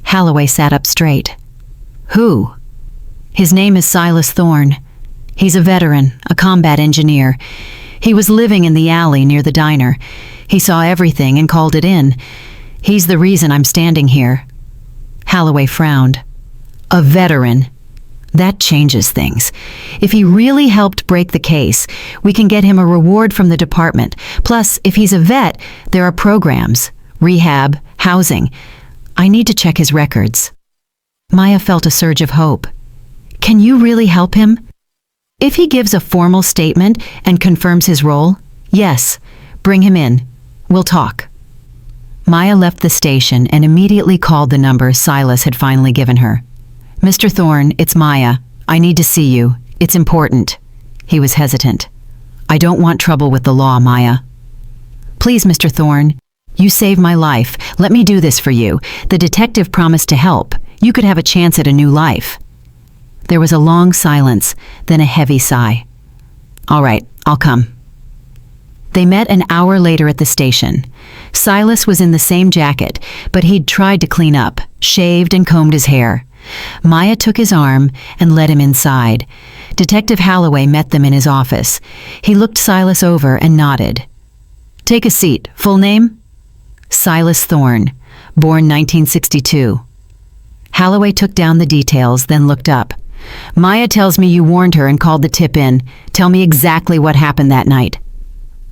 Holloway sat up straight. "Who?" "His name is Silas Thorne. He's a veteran, a combat engineer. He was living in the alley near the diner. He saw everything and called it in. He's the reason I'm standing here." Holloway frowned. "A veteran. That changes things. If he really helped break the case, we can get him a reward from the department. Plus, if he's a vet, there are programs, rehab, housing. I need to check his records." Maya felt a surge of hope. "Can you really help him?" "If he gives a formal statement and confirms his role, yes. Bring him in. We'll talk." Maya left the station and immediately called the number Silas had finally given her. "Mr. Thorne, it's Maya. I need to see you. It's important." He was hesitant. "I don't want trouble with the law, Maya." "Please, Mr. Thorne, You saved my life. Let me do this for you. The detective promised to help. You could have a chance at a new life." There was a long silence, then a heavy sigh. "All right, I'll come." They met an hour later at the station. Silas was in the same jacket, but he'd tried to clean up, shaved and combed his hair. Maya took his arm and led him inside. Detective Holloway met them in his office. He looked Silas over and nodded. "Take a seat. Full name?" "Silas Thorne, born 1962. Holloway took down the details, then looked up. "Maya tells me you warned her and called the tip in. Tell me exactly what happened that night."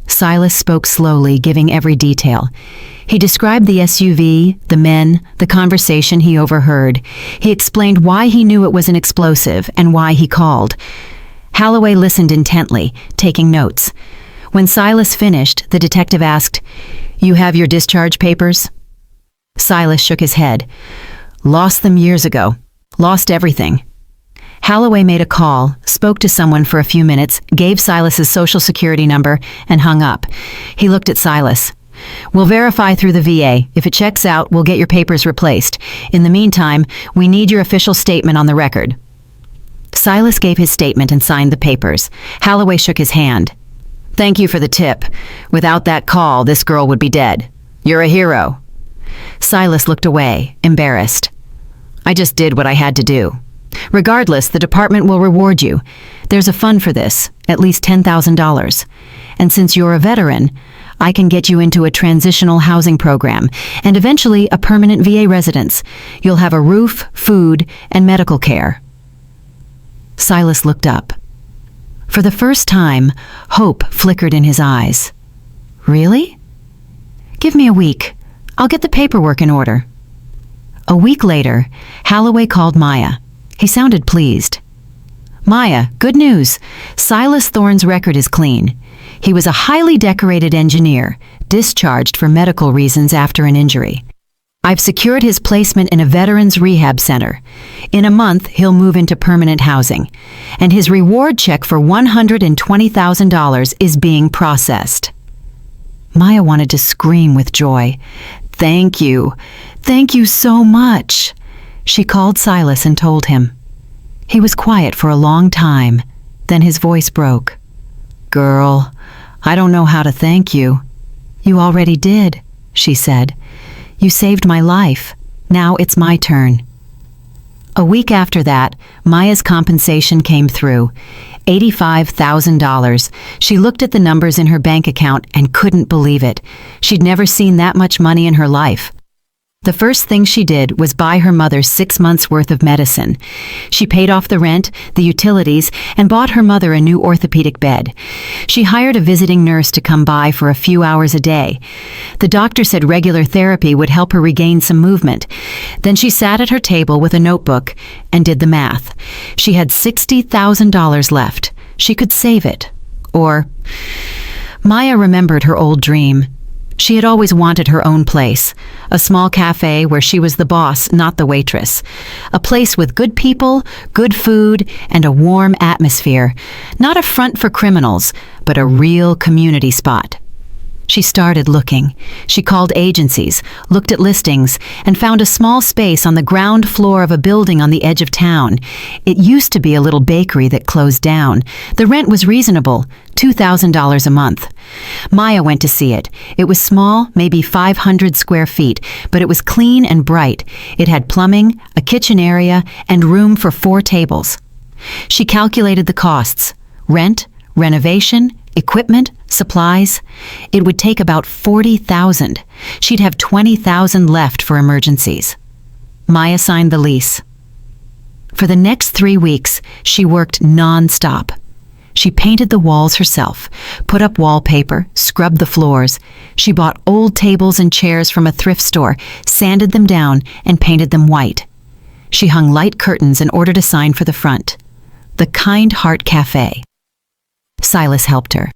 Silas spoke slowly, giving every detail. He described the SUV, the men, the conversation he overheard. He explained why he knew it was an explosive and why he called. Holloway listened intently, taking notes. When Silas finished, the detective asked, "You have your discharge papers?" Silas shook his head. "Lost them years ago. Lost everything." Holloway made a call, spoke to someone for a few minutes, gave Silas's social security number, and hung up. He looked at Silas. "We'll verify through the VA. If it checks out, we'll get your papers replaced. In the meantime, we need your official statement on the record." Silas gave his statement and signed the papers. Holloway shook his hand. "Thank you for the tip. Without that call, this girl would be dead. You're a hero." Silas looked away, embarrassed. "I just did what I had to do. Regardless, the department will reward you. There's a fund for this, at least $10,000. And since you're a veteran, I can get you into a transitional housing program and eventually a permanent VA residence. You'll have a roof, food, and medical care." Silas looked up. For the first time, hope flickered in his eyes. "Really?" "Give me a week. I'll get the paperwork in order." A week later, Holloway called Maya. He sounded pleased. "Maya, good news. Silas Thorne's record is clean. He was a highly decorated engineer, discharged for medical reasons after an injury. I've secured his placement in a veterans rehab center. In a month, he'll move into permanent housing. And his reward check for $120,000 is being processed." Maya wanted to scream with joy. "Thank you. Thank you so much." She called Silas and told him. He was quiet for a long time. Then his voice broke. "Girl, I don't know how to thank you." "You already did," she said. "You saved my life. Now it's my turn." A week after that, Maya's compensation came through. $85,000. She looked at the numbers in her bank account and couldn't believe it. She'd never seen that much money in her life. The first thing she did was buy her mother 6 months' worth of medicine. She paid off the rent, the utilities, and bought her mother a new orthopedic bed. She hired a visiting nurse to come by for a few hours a day. The doctor said regular therapy would help her regain some movement. Then she sat at her table with a notebook and did the math. She had $60,000 left. She could save it. Or Maya remembered her old dream. She had always wanted her own place, a small cafe where she was the boss, not the waitress. A place with good people, good food, and a warm atmosphere. Not a front for criminals, but a real community spot. She started looking. She called agencies, looked at listings, and found a small space on the ground floor of a building on the edge of town. It used to be a little bakery that closed down. The rent was reasonable, $2,000 a month. Maya went to see it. It was small, maybe 500 square feet, but it was clean and bright. It had plumbing, a kitchen area, and room for 4 tables. She calculated the costs: rent, renovation, equipment, supplies. It would take about $40,000. She'd have $20,000 left for emergencies. Maya signed the lease. For the next 3 weeks, she worked non-stop. She painted the walls herself, put up wallpaper, scrubbed the floors. She bought old tables and chairs from a thrift store, sanded them down, and painted them white. She hung light curtains and ordered a sign for the front. The Kind Heart Café. Silas helped her.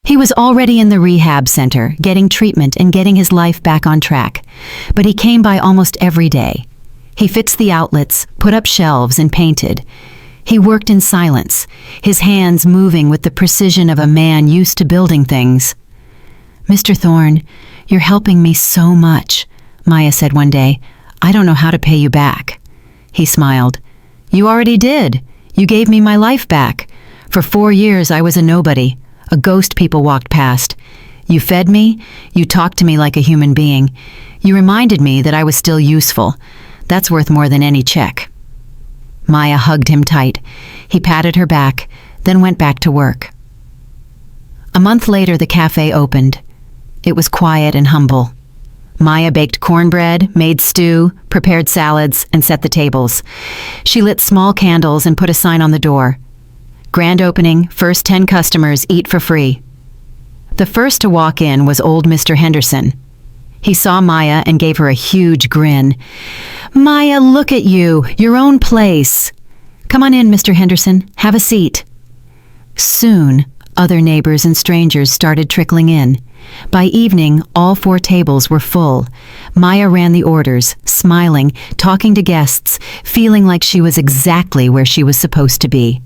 He was already in the rehab center, getting treatment and getting his life back on track. But he came by almost every day. He fixed the outlets, put up shelves, and painted. He worked in silence, his hands moving with the precision of a man used to building things. "Mr. Thorne, "You're helping me so much," Maya said one day. "I don't know how to pay you back." He smiled. "You already did. You gave me my life back. For 4 years I was a nobody. A ghost people walked past. You fed me. You talked to me like a human being. You reminded me that I was still useful. That's worth more than any check." Maya hugged him tight. He patted her back, then went back to work. A month later, the cafe opened. It was quiet and humble. Maya baked cornbread, made stew, prepared salads, and set the tables. She lit small candles and put a sign on the door. "Grand opening, first 10 customers eat for free." The first to walk in was old Mr. Henderson. He saw Maya and gave her a huge grin. "Maya, look at you, your own place." "Come on in, Mr. Henderson, have a seat." Soon, other neighbors and strangers started trickling in. By evening, all 4 tables were full. Maya ran the orders, smiling, talking to guests, feeling like she was exactly where she was supposed to be.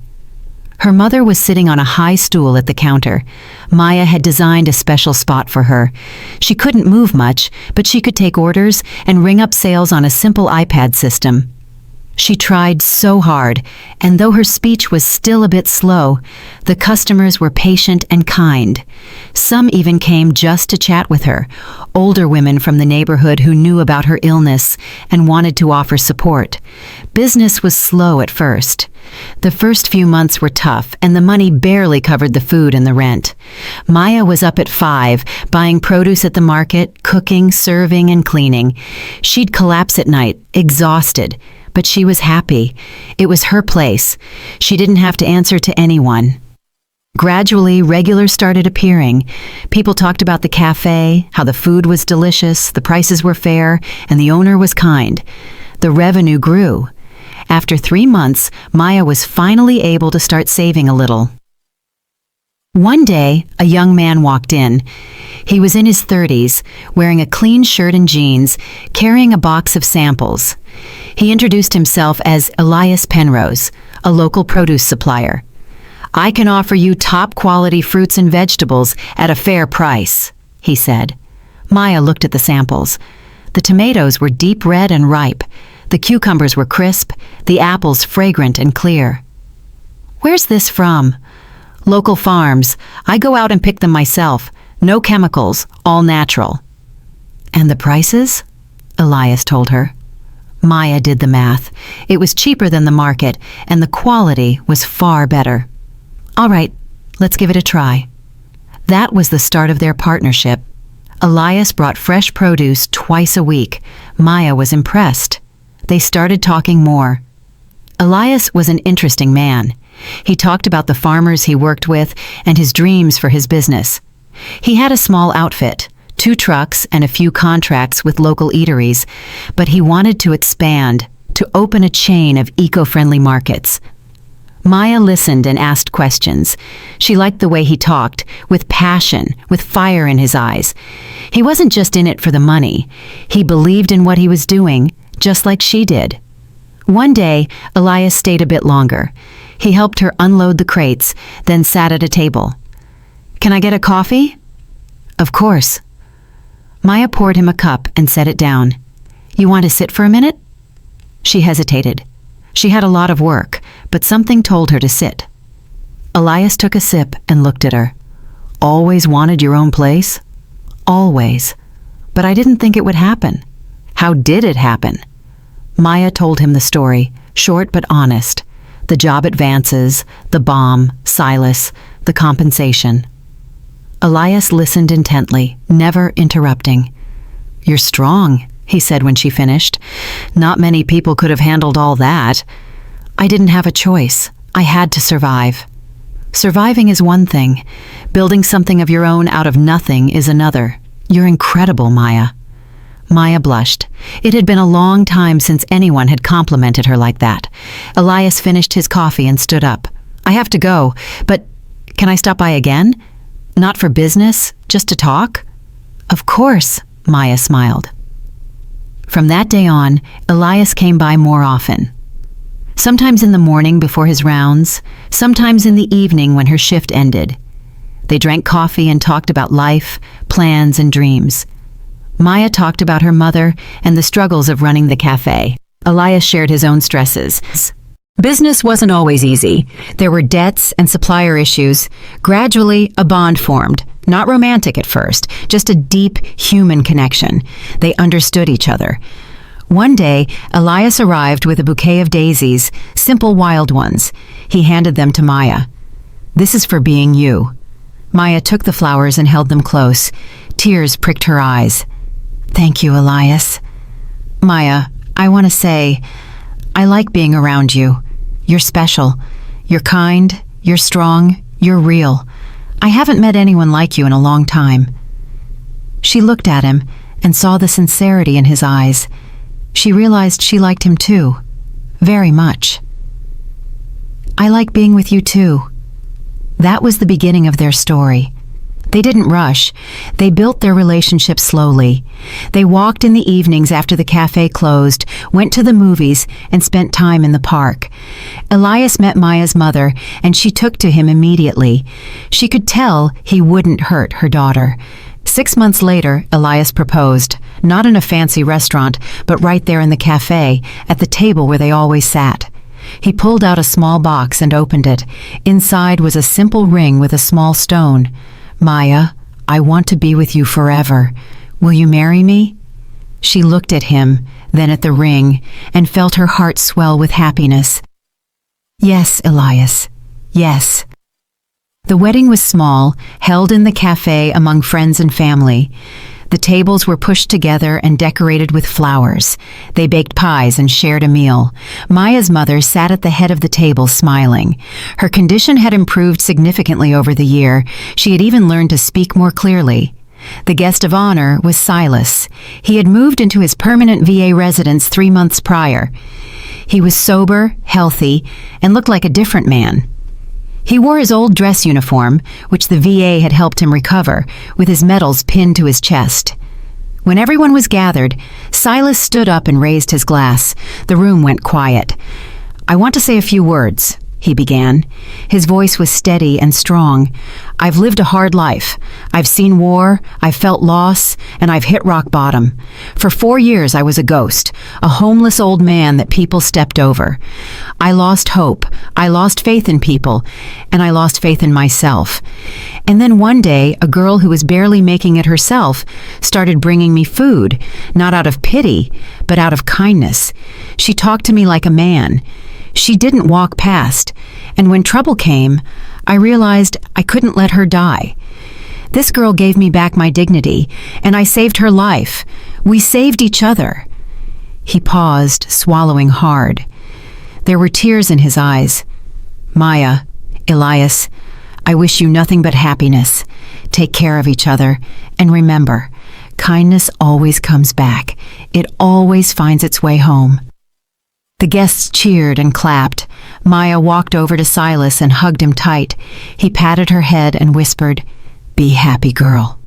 Her mother was sitting on a high stool at the counter. Maya had designed a special spot for her. She couldn't move much, but she could take orders and ring up sales on a simple iPad system. She tried so hard, and though her speech was still a bit slow, the customers were patient and kind. Some even came just to chat with her, older women from the neighborhood who knew about her illness and wanted to offer support. Business was slow at first. The first few months were tough, and the money barely covered the food and the rent. Maya was up at 5, buying produce at the market, cooking, serving, and cleaning. She'd collapse at night, exhausted, but she was happy. It was her place. She didn't have to answer to anyone. Gradually, regulars started appearing. People talked about the cafe, how the food was delicious, the prices were fair, and the owner was kind. The revenue grew. After 3 months, Maya was finally able to start saving a little. One day, a young man walked in. He was in his 30s, wearing a clean shirt and jeans, carrying a box of samples. He introduced himself as Elias Penrose, a local produce supplier. "I can offer you top-quality fruits and vegetables at a fair price," he said. Maya looked at the samples. The tomatoes were deep red and ripe. The cucumbers were crisp, the apples fragrant and clear. "Where's this from?" "Local farms. I go out and pick them myself. No chemicals, all natural." "And the prices?" Elias told her. Maya did the math. It was cheaper than the market, and the quality was far better. "All right, let's give it a try." That was the start of their partnership. Elias brought fresh produce twice a week. Maya was impressed. They started talking more. Elias was an interesting man. He talked about the farmers he worked with and his dreams for his business. He had a small outfit, 2 trucks and a few contracts with local eateries, but he wanted to expand, to open a chain of eco-friendly markets. Maya listened and asked questions. She liked the way he talked, with passion, with fire in his eyes. He wasn't just in it for the money. He believed in what he was doing, just like she did. One day, Elias stayed a bit longer. He helped her unload the crates, then sat at a table. "Can I get a coffee?" "Of course." Maya poured him a cup and set it down. "You want to sit for a minute?" She hesitated. She had a lot of work, but something told her to sit. Elias took a sip and looked at her. "Always wanted your own place?" "Always. But I didn't think it would happen." "How did it happen?" Maya told him the story, short but honest. The job advances, the bomb, Silas, the compensation. Elias listened intently, never interrupting. "You're strong," he said when she finished. "Not many people could have handled all that." "I didn't have a choice. I had to survive." Surviving is one thing. Building something of your own out of nothing is another. "You're incredible, Maya." Maya blushed. It had been a long time since anyone had complimented her like that. Elias finished his coffee and stood up. "I have to go, but can I stop by again? Not for business, just to talk?" "Of course," Maya smiled. From that day on, Elias came by more often. Sometimes in the morning before his rounds, sometimes in the evening when her shift ended. They drank coffee and talked about life, plans, and dreams. Maya talked about her mother and the struggles of running the cafe. Elias shared his own stresses. Business wasn't always easy. There were debts and supplier issues. Gradually, a bond formed. Not romantic at first, just a deep human connection. They understood each other. One day, Elias arrived with a bouquet of daisies, simple wild ones. He handed them to Maya. "This is for being you." Maya took the flowers and held them close. Tears pricked her eyes. "Thank you, Elias." "Maya, I want to say, I like being around you. You're special. You're kind. You're strong. You're real. I haven't met anyone like you in a long time." She looked at him and saw the sincerity in his eyes. She realized she liked him too, very much. "I like being with you too." That was the beginning of their story. They didn't rush. They built their relationship slowly. They walked in the evenings after the cafe closed, went to the movies, and spent time in the park. Elias met Maya's mother, and she took to him immediately. She could tell he wouldn't hurt her daughter. 6 months later, Elias proposed, not in a fancy restaurant, but right there in the cafe, at the table where they always sat. He pulled out a small box and opened it. Inside was a simple ring with a small stone. "Maya, I want to be with you forever. Will you marry me?" She looked at him, then at the ring, and felt her heart swell with happiness. "Yes, Elias, yes." The wedding was small, held in the cafe among friends and family. The tables were pushed together and decorated with flowers. They baked pies and shared a meal. Maya's mother sat at the head of the table smiling. Her condition had improved significantly over the year. She had even learned to speak more clearly. The guest of honor was Silas. He had moved into his permanent VA residence 3 months prior. He was sober, healthy, and looked like a different man. He wore his old dress uniform, which the VA had helped him recover, with his medals pinned to his chest. When everyone was gathered, Silas stood up and raised his glass. The room went quiet. "I want to say a few words," he began. His voice was steady and strong. "I've lived a hard life. I've seen war, I've felt loss, and I've hit rock bottom. For 4 years I was a ghost, a homeless old man that people stepped over. I lost hope, I lost faith in people, and I lost faith in myself. And then one day, a girl who was barely making it herself started bringing me food, not out of pity, but out of kindness. She talked to me like a man. She didn't walk past, and when trouble came, I realized I couldn't let her die. This girl gave me back my dignity, and I saved her life. We saved each other." He paused, swallowing hard. There were tears in his eyes. "Maya, Elias, I wish you nothing but happiness. Take care of each other, and remember, kindness always comes back. It always finds its way home." The guests cheered and clapped. Maya walked over to Silas and hugged him tight. He patted her head and whispered, "Be happy, girl."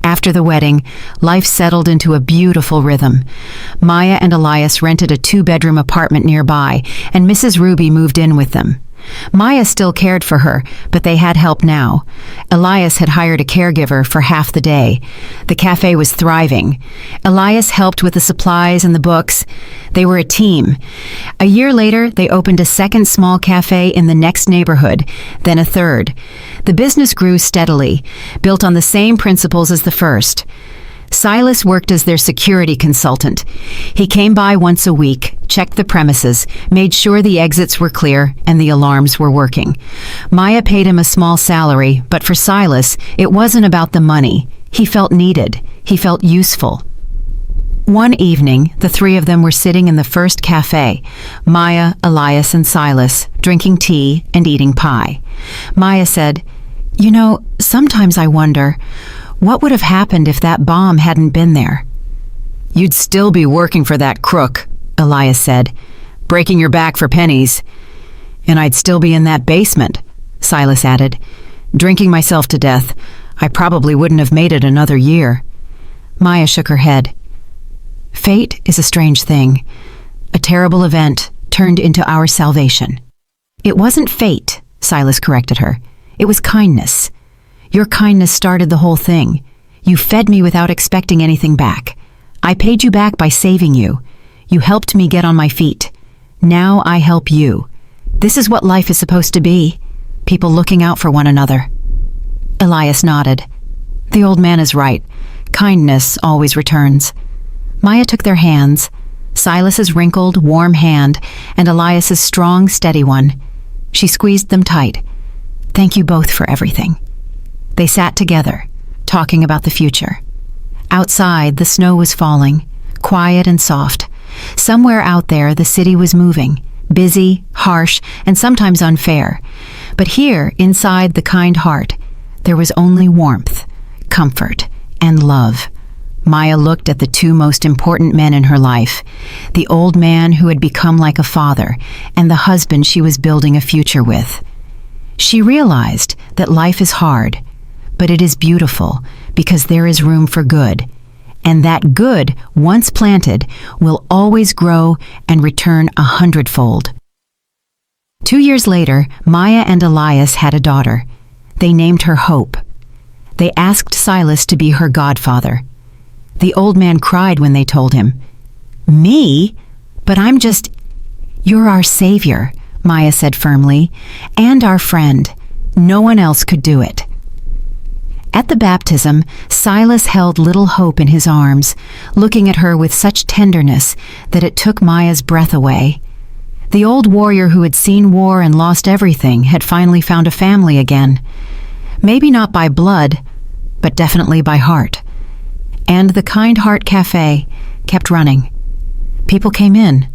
After the wedding, life settled into a beautiful rhythm. Maya and Elias rented a 2-bedroom apartment nearby, and Mrs. Ruby moved in with them. Maya still cared for her, but they had help now. Elias had hired a caregiver for half the day. The cafe was thriving. Elias helped with the supplies and the books. They were a team. A year later, they opened a second small cafe in the next neighborhood, then a third. The business grew steadily, built on the same principles as the first. Silas worked as their security consultant. He came by once a week, checked the premises, made sure the exits were clear and the alarms were working. Maya paid him a small salary, but for Silas, it wasn't about the money. He felt needed. He felt useful. One evening, the 3 of them were sitting in the first cafe, Maya, Elias, and Silas, drinking tea and eating pie. Maya said, "You know, sometimes I wonder, what would have happened if that bomb hadn't been there?" "You'd still be working for that crook," Elias said, "breaking your back for pennies." "And I'd still be in that basement," Silas added, "drinking myself to death. I probably wouldn't have made it another year." Maya shook her head. "Fate is a strange thing. A terrible event turned into our salvation." "It wasn't fate," Silas corrected her. "It was kindness. Your kindness started the whole thing. You fed me without expecting anything back. I paid you back by saving you. You helped me get on my feet. Now I help you. This is what life is supposed to be. People looking out for one another." Elias nodded. The old man is right. Kindness always returns. Maya took their hands, Silas's wrinkled, warm hand and Elias's strong, steady one. She squeezed them tight. "Thank you both for everything." They sat together, talking about the future. Outside, the snow was falling, quiet and soft. Somewhere out there, the city was moving, busy, harsh, and sometimes unfair. But here, inside the kind heart, there was only warmth, comfort, and love. Maya looked at the two most important men in her life, the old man who had become like a father, and the husband she was building a future with. She realized that life is hard, but it is beautiful because there is room for good, and that good, once planted, will always grow and return 100-fold. 2 years later, Maya and Elias had a daughter. They named her Hope. They asked Silas to be her godfather. The old man cried when they told him. "Me? But I'm just—" "You're our savior," Maya said firmly, "and our friend. No one else could do it." At the baptism, Silas held little Hope in his arms, looking at her with such tenderness that it took Maya's breath away. The old warrior who had seen war and lost everything had finally found a family again. Maybe not by blood, but definitely by heart. And the Kind Heart Café kept running. People came in,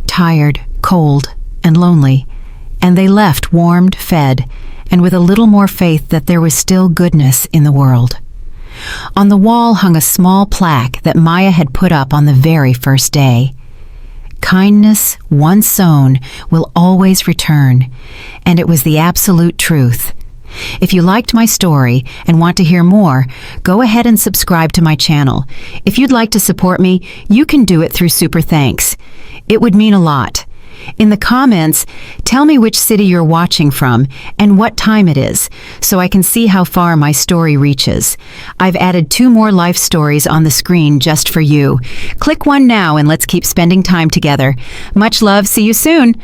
tired, cold, and lonely, and they left warmed, fed, and with a little more faith that there was still goodness in the world. On the wall hung a small plaque that Maya had put up on the very first day. "Kindness, once sown, will always return," and it was the absolute truth. If you liked my story and want to hear more, go ahead and subscribe to my channel. If you'd like to support me, you can do it through Super Thanks. It would mean a lot. In the comments, tell me which city you're watching from and what time it is, so I can see how far my story reaches. I've added 2 more life stories on the screen just for you. Click one now and let's keep spending time together. Much love, see you soon!